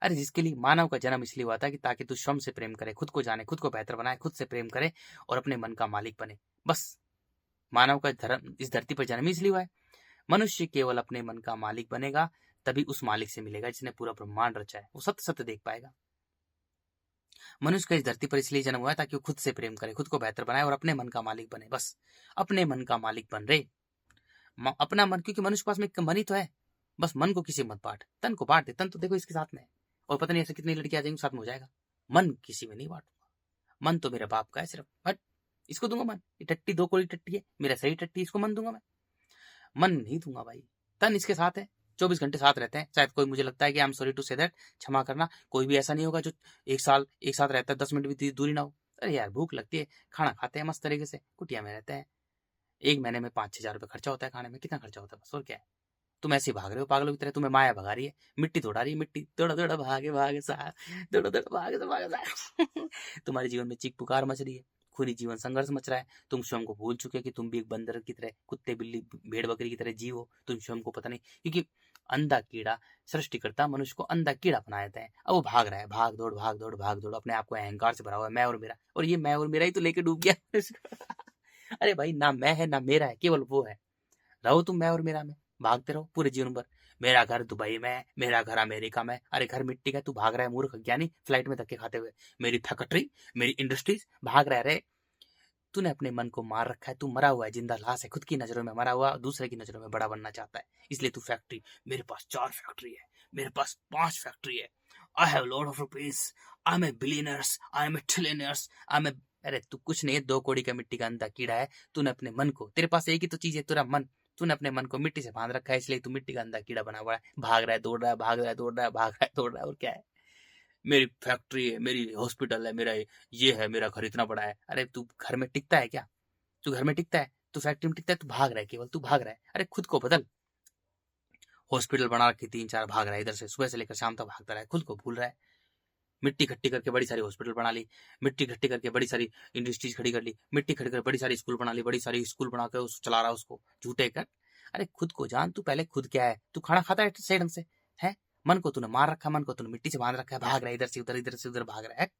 अरे जिसके लिए मानव का जन्म इसलिए हुआ था कि ताकि तू श्रम से प्रेम करे, खुद को जाने, खुद को बेहतर बनाए, खुद से प्रेम करे और अपने मन का मालिक बने। बस मानव का धर्म इस धरती पर जन्म इसलिए हुआ है। मनुष्य केवल अपने मन का मालिक बनेगा, तभी उस मालिक से मिलेगा जिसने पूरा ब्रह्मांड रचा है। वो सत्य सत्य देख पाएगा। मनुष्य का इस धरती पर इसलिए जन्म हुआ है ताकि वो खुद से प्रेम करे, खुद को बेहतर बनाए और अपने मन का मालिक बने। बस अपने मन का मालिक बन रहे। अपना मन, क्योंकि मनुष्य के पास में एक मन ही तो है। बस मन को किसी मत बांट, तन को बांट दे। तन तो देखो इसके साथ में है, और पता नहीं ऐसे कितनी लड़कियां आ जाएंगी साथ में हो जाएगा। मन किसी में नहीं बांटूंगा। मन तो मेरे बाप का है सिर्फ। हट, इसको दूंगा मन? ये टट्टी 2 कौड़ी टट्टी है, मेरा सही टट्टी, इसको मन दूंगा मैं? मन नहीं दूंगा भाई। तन इसके साथ है, 24 घंटे साथ रहते हैं। शायद कोई, मुझे लगता है कि I am sorry to say that, क्षमा करना, कोई भी ऐसा नहीं होगा जो 1 साल एक साथ रहता है 10 मिनट भी दूरी ना हो। अरे यार, भूख लगती है, खाना खाते हैं मस्त तरीके से, कुटिया में रहते हैं। 1 महीने में 5-6 हजार रुपये खर्चा होता है खाने में। कितना खर्चा होता है बस, और क्या है? तुम ऐसे ही भाग रहे हो पागलों की तरह। तुम्हें माया भगा रही है, मिट्टी तोड़ा रही है, मिट्टी दौड़ा दौड़ा भागे भागे सा, दौड़ा दौड़ा भागे सा भागे सा। तुम्हारे जीवन में चीख पुकार मच रही है, पूरी जीवन संघर्ष मच रहा है। तुम स्वयं को भूल चुके हो कि तुम भी एक बंदर की तरह, कुत्ते बिल्ली भेड़ बकरी की तरह जीव हो। तुम स्वयं को पता नहीं, क्योंकि अंधा कीड़ा, सृष्टिकर्ता मनुष्य को अंधा कीड़ा बना देता है। अब वो भाग रहा है, भाग दौड़ भाग दौड़ भाग दौड़, अपने आप को अहंकार से भरा हुआ है, मैं और मेरा। और ये मैं और मेरा ही तो लेके डूब गया। अरे भाई, ना मैं है ना मेरा है, केवल वो है। रहो तुम मैं और मेरा में, भागते रहो पूरे जीवन भर। मेरा घर दुबई में है, मेरा घर अमेरिका में। अरे घर मिट्टी का, तू भाग रहा है मूर्ख ज्ञानी, फ्लाइट में धक्के खाते हुए। मेरी फैक्ट्री, मेरी इंडस्ट्रीज, भाग रहा है। तूने अपने मन को मार रखा है। तू मरा हुआ है, जिंदा लाश है, खुद की नजरों में मरा हुआ, दूसरे की नजरों में बड़ा बनना चाहता है। इसलिए तू फैक्ट्री, मेरे पास 4 फैक्ट्री है, मेरे पास 5 फैक्ट्री है, I have lot of rupees, I am a billionaires, I am a trillionaires, I am a. अरे तू कुछ नहीं है, 2 कौड़ी का मिट्टी का अंधा कीड़ा है। तूने अपने मन को, तेरे पास एक ही तो चीज है, तेरा मन। तूने अपने मन को मिट्टी से बांध रखा है, इसलिए तू मिट्टी का अंधा कीड़ा बना हुआ है, भाग रहा है, दौड़ रहा है, भाग रहा है, दौड़ रहा है, भाग रहा है, दौड़ रहा है, और क्या है? मेरी फैक्ट्री है, मेरी हॉस्पिटल है, मेरा ये है, मेरा घर इतना बड़ा है। अरे तू घर में टिकता है क्या? तू घर में टिकता है? तू फैक्ट्री में टिकता है? तू भाग रहा है, केवल तू भाग रहा है। अरे खुद को बदल। हॉस्पिटल बना रखी 3-4, भाग रहा है इधर से, सुबह से लेकर शाम तक भागता रहा है, खुद को भूल रहा है। मिट्टी इकट्ठी करके बड़ी सारी हॉस्पिटल बना ली, मिट्टी इकट्ठी करके बड़ी सारी इंडस्ट्रीज खड़ी कर ली, मिट्टी खड़ी कर बड़ी सारी स्कूल बना ली, बड़ी सारी स्कूल बनाकर उस चला रहा उसको झूठे कर। अरे खुद को जान, तू पहले खुद क्या है? तू खाना खाता है सही ढंग से? है? मन को तूने मार रखा, मन को तूने मिट्टी से बांध रखा है, भाग रहा है इधर से उधर, इधर से उधर भाग रहा है।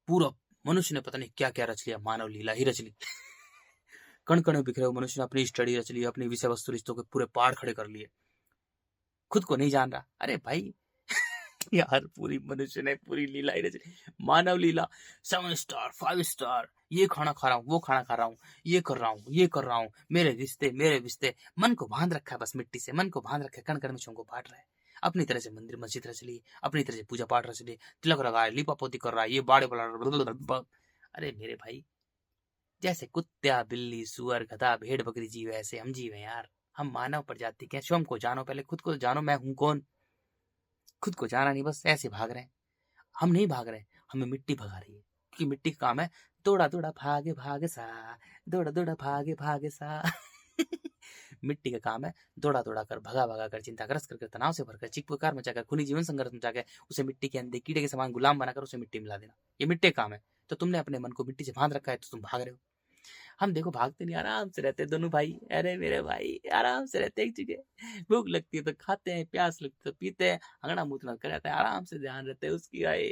पूरा मनुष्य ने पता नहीं क्या क्या रच लिया, मानव लीला ही रच ली। कण कण में बिखरे हुए मनुष्य ने अपनी स्टडी रच ली, अपनी विषय वस्तु रिश्तों के पूरे पहाड़ खड़े कर लिए, खुद को नहीं जान रहा। अरे भाई, यार पूरी मनुष्य ने पूरी लीला ही रच ली, मानव लीला। 7 स्टार 5 स्टार, ये खाना खा रहा हूँ, वो खाना खा रहा हूँ, ये कर रहा हूँ, ये कर रहा हूँ, मेरे रिश्ते मेरे रिश्ते। मन को बांध रखा है बस मिट्टी से, मन को बांध रखा है, कण कण में को बांट रहा है। अपनी तरह से मंदिर मस्जिद रच ली, अपनी तरह से पूजा पाठ रच ली, तिलक लगा है, लिपा पोती कर रहा है, ये बाड़े बड़ा। अरे मेरे भाई, जैसे कुत्ता बिल्ली सुअर गधा भेड़ बकरी जीव, ऐसे हम जीव हैं यार। हम मानव प्रजाति के हैं। स्वयं को जानो, पहले खुद को जानो, मैं हूं कौन। खुद को जाना नहीं, बस ऐसे भाग रहे हैं। हम नहीं भाग रहे, हमें मिट्टी भगा रही है, क्योंकि मिट्टी का काम है दौड़ा दौड़ा भागे भागे सा, दौड़ा दौड़ा भागे भागे सा। मिट्टी का काम है दौड़ा दौड़ा कर, भगा भगा कर, चिंता ग्रस्त करके, तनाव से भरकर, चीख पुकार मचाकर, खूनी जीवन संघर्ष मचाकर, उसे मिट्टी के अंदर कीड़े के समान गुलाम बनाकर उसे मिट्टी मिला देना, ये मिट्टी का काम है। तो तुमने अपने मन को मिट्टी से बांध रखा है, तो तुम भाग रहे हो। हम देखो भागते नहीं, आराम से रहते दोनों भाई। अरे मेरे भाई आराम से रहते एक जगह, भूख लगती है तो खाते हैं, प्यास लगती है तो पीते हैं, अंगड़ा मूतना कर जाते हैं, आराम से ध्यान रहते हैं उसकी। भाई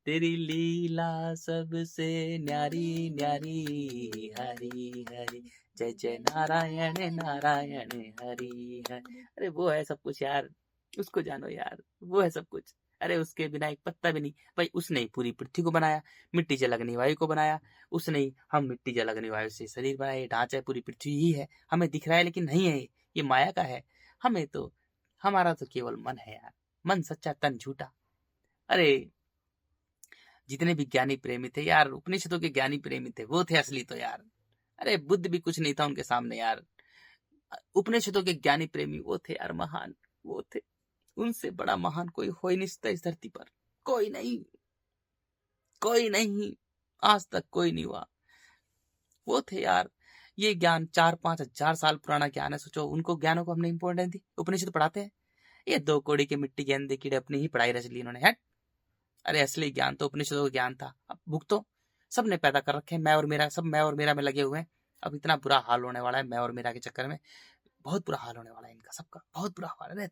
तेरी लीला सबसे न्यारी न्यारी, हरी हरी जय जय नारायण नारायण हरि हरि। अरे वो है सब कुछ यार, उसको जानो यार, वो है सब कुछ। अरे उसके बिना एक पत्ता भी नहीं। भाई उसने ही पूरी पृथ्वी को बनाया, मिट्टी जल अग्नि वायु को बनाया। उसने ही हम मिट्टी जल अग्नि वायु से शरीर बनाया। ये ढांचा है, पूरी पृथ्वी ही है, हमें दिख रहा है लेकिन नहीं है, ये माया का है। हमें तो, हमारा तो केवल मन है यार, मन सच्चा तन झूठा। अरे जितने भी ज्ञानी प्रेमी थे यार, उपनिषदों के ज्ञानी प्रेमी थे, वो थे असली तो यार। अरे बुद्ध भी कुछ नहीं था उनके सामने यार। उपनिषदों के ज्ञानी प्रेमी वो थे यार, महान वो थे। उनसे बड़ा महान कोई हो ही नहीं सकता इस धरती पर, कोई नहीं, कोई नहीं, आज तक कोई नहीं हुआ। वो थे यार। ये ज्ञान 4-5 हजार साल पुराना ज्ञान है, सोचो उनको ज्ञानों को हमने इंपॉर्टेंस दी। उपनिषद पढ़ाते हैं, ये 2 कौड़ी के मिट्टी के अंधे कीड़े अपनी ही पढ़ाई रच ली इन्होंने, हट। अरे असली ज्ञान तो उपनिषदों का ज्ञान था। अब भुगतो, सबने पैदा कर रखे हैं, मैं और मेरा, सब मैं और मेरा में लगे हुए हैं। अब इतना बुरा हाल होने वाला है मैं और मेरा के चक्कर में, बहुत बुरा हाल होने वाला है इनका सबका, बहुत बुरा हाल है।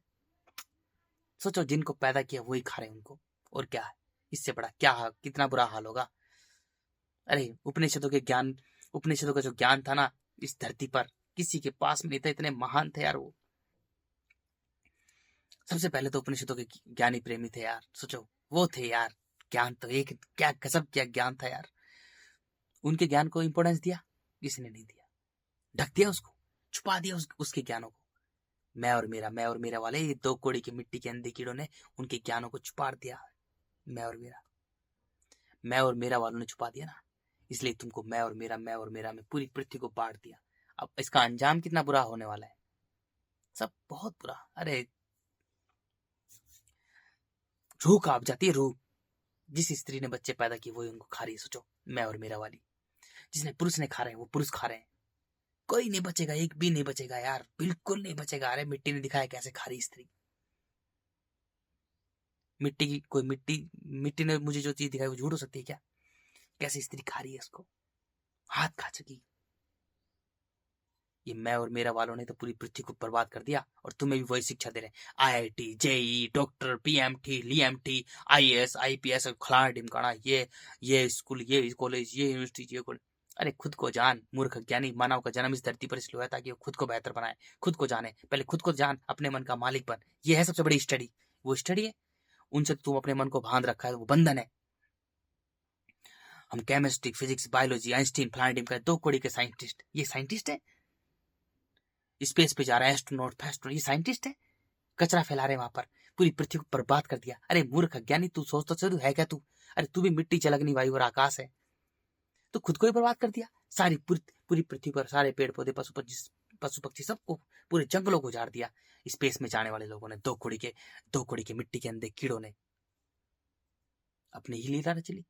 सोचो जिनको पैदा किया वही खा रहे हैं उनको, और क्या है इससे बड़ा, क्या कितना बुरा हाल होगा। अरे उपनिषदों के ज्ञान, उपनिषदों का जो ज्ञान था ना, इस धरती पर किसी के पास में नहीं था, इतने महान थे यार वो। सबसे पहले तो उपनिषदों के ज्ञानी प्रेमी थे यार, सोचो वो थे यार। ज्ञान तो एक, क्या गजब क्या ज्ञान था यार। उनके ज्ञान को इंपॉर्टेंस दिया, किसी ने नहीं दिया, ढक दिया उसको, छुपा दिया उसके ज्ञानों को। मैं और मेरा, मैं और मेरा वाले ये 2 कौड़ी के मिट्टी के अंधे कीड़ों ने उनके ज्ञानों को छुपा दिया। मैं और मेरा, मैं और मेरा वालों ने छुपा दिया ना, इसलिए तुमको मैं और मेरा में पूरी पृथ्वी को बांट दिया। अब इसका अंजाम कितना बुरा होने वाला है, सब बहुत बुरा। अरे रूह कांप जाती है, रूह। जिस स्त्री ने बच्चे पैदा किए वही उनको खा रही है, सोचो मैं और मेरा वाली। जिसने पुरुष ने खा रहे हैं वो पुरुष खा रहे हैं, कोई नहीं बचेगा, एक भी नहीं बचेगा यार, बिल्कुल नहीं बचेगा। अरे मिट्टी ने दिखाया कैसे खा रही स्त्री, मिट्टी की कोई मिट्टी ने मुझे जो चीज दिखाई वो झूठ हो सकती है क्या? कैसे स्त्री खा रही है उसको, हाथ खा चुकी। ये मैं और मेरा वालों ने तो पूरी पृथ्वी को बर्बाद कर दिया, और तुम्हें भी वही शिक्षा दे रहे हैं। आईआईटी, जेई, डॉक्टर, पीएमटी, लीएमटी, आईएएस, आईपीएस, खलाना ढिमकाना, ये स्कूल, ये कॉलेज, ये यूनिवर्सिटी, ये कॉलेज। अरे खुद को जान मूर्ख ज्ञानी। मानव का जन्म इस धरती पर इसलिए हुआ ताकि वो खुद को बेहतर बनाए, खुद को जाने। पहले खुद को जान, अपने मन का मालिक बन। ये है सबसे बड़ी स्टडी। वो स्टडी है, उनसे तुम अपने मन को बांध रखा है, वो बंधन है। हम केमिस्ट्री, फिजिक्स, बायोलॉजी, आइंस्टीन, फलाने ढिमका 2 कौड़ी के साइंटिस्ट, ये साइंटिस्ट है। स्पेस पे जा रहा है एस्ट्रोनॉट, फैस्ट्रोनॉट, ये साइंटिस्ट है। कचरा फैला रहे वहां पर, पूरी पृथ्वी को बर्बाद कर दिया। अरे मूर्ख ज्ञानी, तू सोच तो तू है क्या तू? अरे तू भी मिट्टी, जल, अग्नि, वायु और आकाश है, तो खुद को ही बर्बाद कर दिया। सारी पूरी पृथ्वी पर सारे पेड़ पौधे, पशु पक्षी सबको, पूरे जंगलों को उजाड़ दिया। स्पेस में जाने वाले लोगों ने, 2 कौड़ी के मिट्टी के अंदर कीड़ों ने अपनी ही लीला रच ली।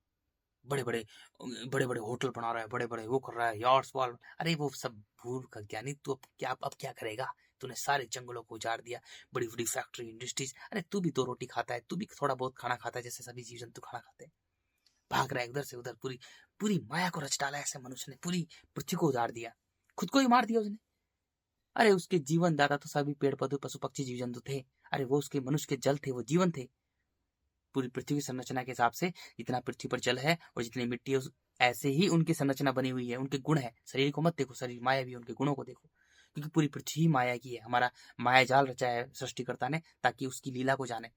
बड़े बड़े होटल बना रहा है, बड़े बड़े वो कर रहा है, यार्ड्स वॉल। अरे वो सब भूल का ज्ञानी, तू अब क्या करेगा? तूने सारे जंगलों को उजाड़ दिया, बड़ी बड़ी फैक्ट्री, इंडस्ट्रीज। अरे तू भी 2 रोटी खाता है, तू भी थोड़ा बहुत खाना खाता है जैसे सभी जीव जंतु खाना खाते हैं। भाग रहा है उधर से उधर, पूरी पूरी माया को रच डाला ऐसे मनुष्य ने, पूरी पृथ्वी को उजाड़ दिया, खुद को ही मार दिया उसने। अरे उसके जीवन दाता तो सभी पेड़ पौधे, पशु पक्षी, जीव जंतु थे। अरे वो उसके मनुष्य के जल थे, वो जीवन थे। पूरी पृथ्वी की संरचना के हिसाब से जितना पृथ्वी पर जल है और जितनी मिट्टी है, ऐसे ही उनकी संरचना बनी हुई है, उनके गुण है। शरीर को मत देखो, शरीर माया भी है, उनके गुणों को देखो, क्योंकि पूरी पृथ्वी ही माया की है। हमारा माया जाल रचा है सृष्टिकर्ता ने ताकि उसकी लीला को जाने।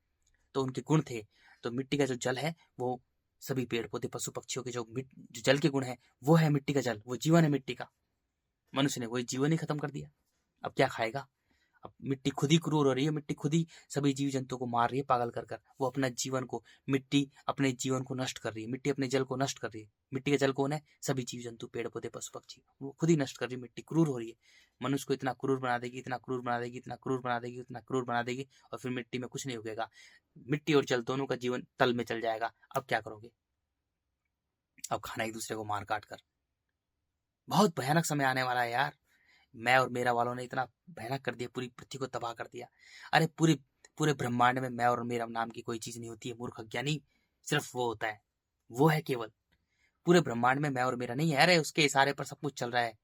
तो उनके गुण थे। तो मिट्टी का जो जल है वो सभी पेड़ पौधे, पशु पक्षियों के जो जल के गुण है, वो है मिट्टी का जल, वो जीवन है मिट्टी का। मनुष्य ने वही जीवन ही खत्म कर दिया। अब क्या खाएगा? अब मिट्टी खुद ही क्रूर हो रही है, मिट्टी खुद ही सभी जीव जंतु को मार रही है पागल कर कर। वो अपना जीवन को, मिट्टी अपने जीवन को नष्ट कर रही है, मिट्टी अपने जल को नष्ट कर रही है। मिट्टी का जल कौन है? सभी जीव जंतु, पेड़ पौधे, पशु पक्षी, वो खुद ही नष्ट कर रही है। मिट्टी क्रूर हो रही है। मनुष्य को इतना क्रूर बना देगी, इतना क्रूर बना देगी, इतना क्रूर बना देगी, इतना क्रूर बना देगी, और फिर मिट्टी में कुछ नहीं उगेगा। मिट्टी और जल दोनों का जीवन तल में चल जाएगा। अब क्या करोगे? अब खाना एक दूसरे को मार काट कर। बहुत भयानक समय आने वाला है यार। मैं और मेरा वालों ने इतना भयानक कर दिया, पूरी पृथ्वी को तबाह कर दिया। अरे पूरे ब्रह्मांड में मैं और मेरा नाम की कोई चीज नहीं होती है मूर्ख ज्ञानी। सिर्फ वो होता है, वो है केवल पूरे ब्रह्मांड में मैं और मेरा नहीं है। अरे उसके इशारे पर सब कुछ चल रहा है,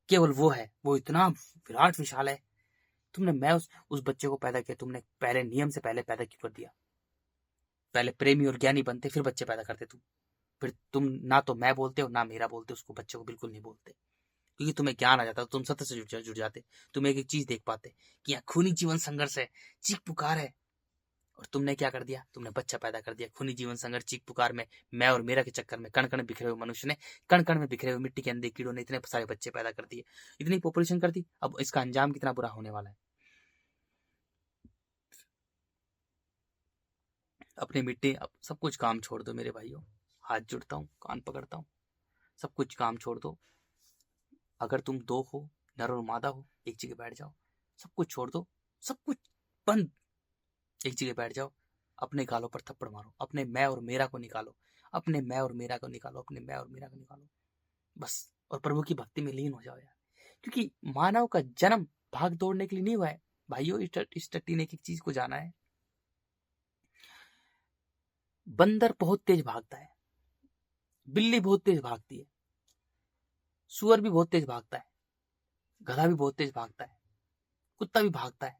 केवल वो है, वो इतना विराट विशाल है। तुमने मैं उस बच्चे को पैदा किया, तुमने पहले नियम से पहले पैदा क्यों कर दिया? पहले प्रेमी और ज्ञानी बनते फिर बच्चे पैदा करते तुम। फिर तुम ना तो मैं बोलते हो ना मेरा बोलते, उसको बच्चे को बिल्कुल नहीं बोलते, क्योंकि तुम्हें ज्ञान आ जाता, तुम सत्य से जुड़ जाते, तुम एक एक चीज देख पाते कि यहाँ खूनी जीवन संघर्ष है, चीख पुकार है। और तुमने क्या कर दिया? तुमने बच्चा पैदा कर दिया। खूनी जीवन संघर्ष चीख पुकार में, मैं और मेरा के चक्कर में कण कण बिखरे हुए मनुष्य ने, कण कण में बिखरे हुए मिट्टी के अंदर कीड़ों ने इतने सारे बच्चे पैदा कर दिए, इतनी पॉपुलेशन कर दी। अब इसका अंजाम कितना बुरा होने वाला है। अपनी मिट्टी, अब सब कुछ काम छोड़ दो मेरे भाइयों, हाथ जुड़ता हूँ, कान पकड़ता हूँ, सब कुछ काम छोड़ दो। अगर तुम दो हो, नर और मादा हो, एक जगह बैठ जाओ, सब कुछ छोड़ दो, सब कुछ बंद, एक जगह बैठ जाओ, अपने गालों पर थप्पड़ मारो, अपने मैं और मेरा को निकालो, अपने मैं और मेरा को निकालो, अपने मैं और मेरा को निकालो, बस। और प्रभु की भक्ति में लीन हो जाओ यार, क्योंकि मानव का जन्म भाग दौड़ने के लिए नहीं हुआ है भाइयों। इस टट्टी ने एक चीज को जाना है, बंदर बहुत तेज भागता है, बिल्ली बहुत तेज भागती है, सुअर भी बहुत तेज भागता है, गधा भी बहुत तेज भागता है, कुत्ता भी भागता है,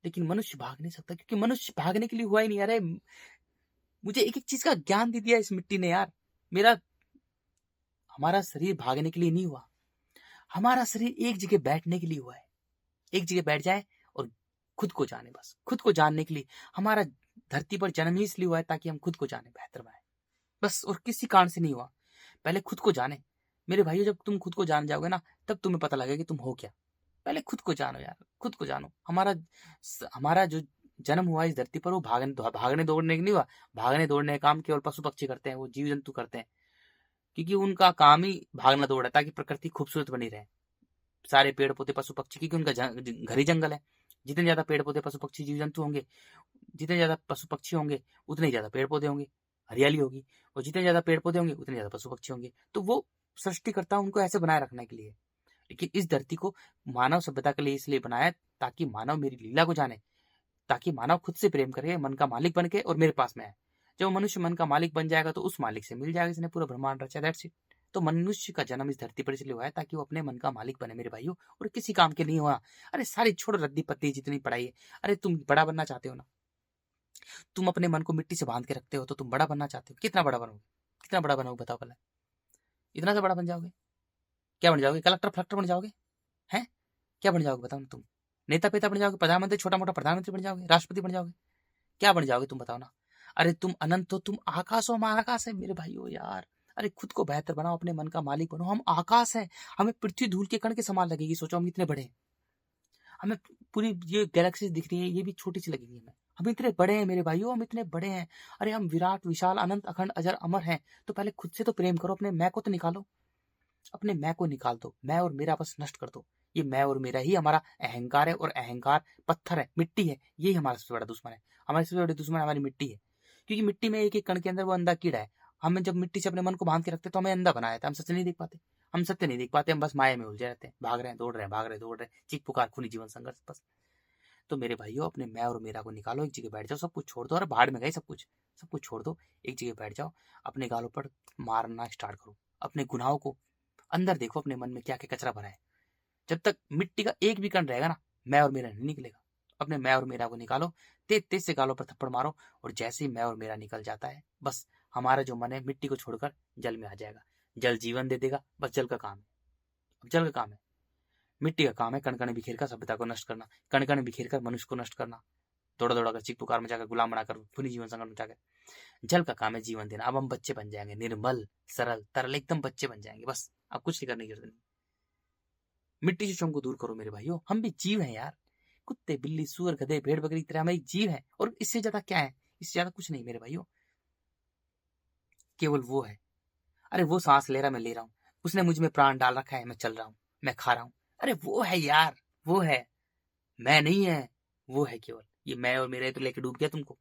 लेकिन मनुष्य भाग नहीं सकता, क्योंकि मनुष्य भागने के लिए हुआ ही नहीं। अरे मुझे एक एक चीज का ज्ञान दे दिया इस मिट्टी ने यार। हमारा शरीर भागने के लिए नहीं हुआ, हमारा शरीर एक जगह बैठने के लिए हुआ है। एक जगह बैठ जाए और खुद को जाने, बस खुद को जानने के लिए हमारा धरती पर जन्म ही इसलिए हुआ है, ताकि हम खुद को जाने, बेहतर बनाए, बस। और किसी कारण से नहीं हुआ। पहले खुद को जाने मेरे भाइयों, जब तुम खुद को जान जाओगे ना, तब तुम्हें पता लगेगा कि तुम हो क्या। पहले खुद को जानो यार, खुद को जानो। हमारा जो जन्म हुआ इस धरती पर, वो भागने दौड़ने के नहीं हुआ। भागने दौड़ने का काम केवल पशु पक्षी करते हैं, वो जीव जंतु करते हैं, क्योंकि उनका काम ही भागना दौड़ है, ताकि प्रकृति खूबसूरत बनी रहे। सारे पेड़ पौधे पशु पक्षी, क्योंकि उनका घर ही जंगल है। जितने ज्यादा पेड़ पौधे पशु पक्षी जीव जंतु होंगे, जितने ज्यादा पशु पक्षी होंगे, उतने ही ज्यादा पेड़ पौधे होंगे, हरियाली होगी। और जितने ज्यादा पेड़ पौधे होंगे, उतने ज्यादा पशु पक्षी होंगे। तो वो सृष्टि करता है उनको ऐसे बनाए रखने के लिए। लेकिन इस धरती को मानव सभ्यता के लिए इसलिए बनाया, ताकि मानव मेरी लीला को जाने, ताकि मानव खुद से प्रेम करे, मन का मालिक बन के और मेरे पास में आए। जब मनुष्य मन का मालिक बन जाएगा, तो उस मालिक से मिल जाएगा जिसने पूरा ब्रह्मांड रचा। That's it. तो मनुष्य का जन्म इस धरती पर इसलिए हुआ है, ताकि वो अपने मन का मालिक बने मेरे भाइयों, और किसी काम के नहीं हुआ। अरे सारी छोड़ो रद्दी पत्ती जितनी पढ़ाई है। अरे तुम बड़ा बनना चाहते हो ना, तुम अपने मन को मिट्टी से बांध के रखते हो, तो तुम बड़ा बनना चाहते हो। कितना बड़ा बनोगे? कितना बड़ा बनोगे बताओ पहले? इतना सा बड़ा बन जाओगे? क्या बन जाओगे? कलेक्टर फलेक्टर बन जाओगे? हैं? क्या बन जाओगे बताओ ना? तुम नेता पेता बन जाओगे? प्रधानमंत्री, छोटा मोटा प्रधानमंत्री बन जाओगे? राष्ट्रपति बन जाओगे? क्या बन जाओगे तुम बताओ ना? अरे तुम अनंत हो, तुम आकाश हो, हम आकाश है मेरे भाइयों यार। अरे खुद को बेहतर बनाओ, अपने मन का मालिक बनो। हम आकाश है, हमें पृथ्वी धूल के कण के समान लगेगी। सोचो हम इतने बड़े हैं, हमें पूरी ये गैलेक्सी दिख रही है, ये भी छोटी सी लगेगी हमें। हम इतने बड़े हैं मेरे भाइयों, हम इतने बड़े हैं। अरे हम विराट विशाल अनंत अखंड अजर अमर हैं। तो पहले खुद से तो प्रेम करो, अपने मैं को तो निकालो, अपने मैं को निकाल दो। मैं और मेरा बस नष्ट कर दो। ये मैं और मेरा ही हमारा अहंकार है, और अहंकार पत्थर है, मिट्टी है। यही हमारा सबसे बड़ा दुश्मन है। हमारी सबसे बड़ी दुश्मन हमारी मिट्टी है, क्योंकि मिट्टी में एक एक कण के अंदर वो अंधा कीड़ा है। हमें जब मिट्टी से अपने मन को बांध के रखते, तो हमें अंधा बनाया था। हम सत्य नहीं देख पाते, हम सत्य नहीं देख पाते, हम बस माया में उलझे रहते हैं, भाग रहे हैं, दौड़ रहे हैं, भाग रहे हैं, दौड़ रहे हैं, चीख पुकार, खूनी जीवन संघर्ष, बस। तो मेरे भाइयों, अपने मैं और मेरा को निकालो, एक जगह बैठ जाओ, सब कुछ छोड़ दो। और बाहर में गए सब कुछ छोड़ दो, एक जगह बैठ जाओ, अपने गालों पर मारना स्टार्ट करो। अपने गुनाहों को अंदर देखो, अपने मन में क्या क्या कचरा भरा है। जब तक मिट्टी का एक भी कण रहेगा ना, मैं और मेरा नहीं निकलेगा। अपने मैं और मेरा को निकालो, तेज तेज से गालों पर थप्पड़ मारो, और जैसे ही मैं और मेरा निकल जाता है, बस हमारा जो मन है मिट्टी को छोड़कर जल में आ जाएगा। जल जीवन दे देगा, बस जल का काम है। अब जल का काम है, मिट्टी का काम है कण कण बिखेर कर सभ्यता को नष्ट करना, कण कण बिखेर कर मनुष्य को नष्ट करना, दौड़ा दौड़ा कर, चीख पुकार मचाकर, गुलाम बनाकर, खूनी जीवन संकट मचाकर। जल का काम है जीवन देना। अब हम बच्चे बन जाएंगे, निर्मल सरल तरल एकदम बच्चे बन जाएंगे, बस। अब कुछ नहीं करने की जरूरत नहीं। मिट्टी से श्रम को दूर करो मेरे भाइयों। हम भी जीव हैं यार, कुत्ते बिल्ली सूअर गधे भेड़ बकरी की तरह हम एक जीव है, और इससे ज्यादा क्या है? इससे ज्यादा कुछ नहीं मेरे भाइयों। केवल वो है। अरे वो सांस ले रहा, मैं ले रहा हूँ, उसने मुझ में प्राण डाल रखा है, मैं चल रहा हूँ, मैं खा रहा हूँ। अरे वो है यार, वो है, मैं नहीं है, वो है केवल। ये मैं और मेरा तो लेके डूब गया तुमको।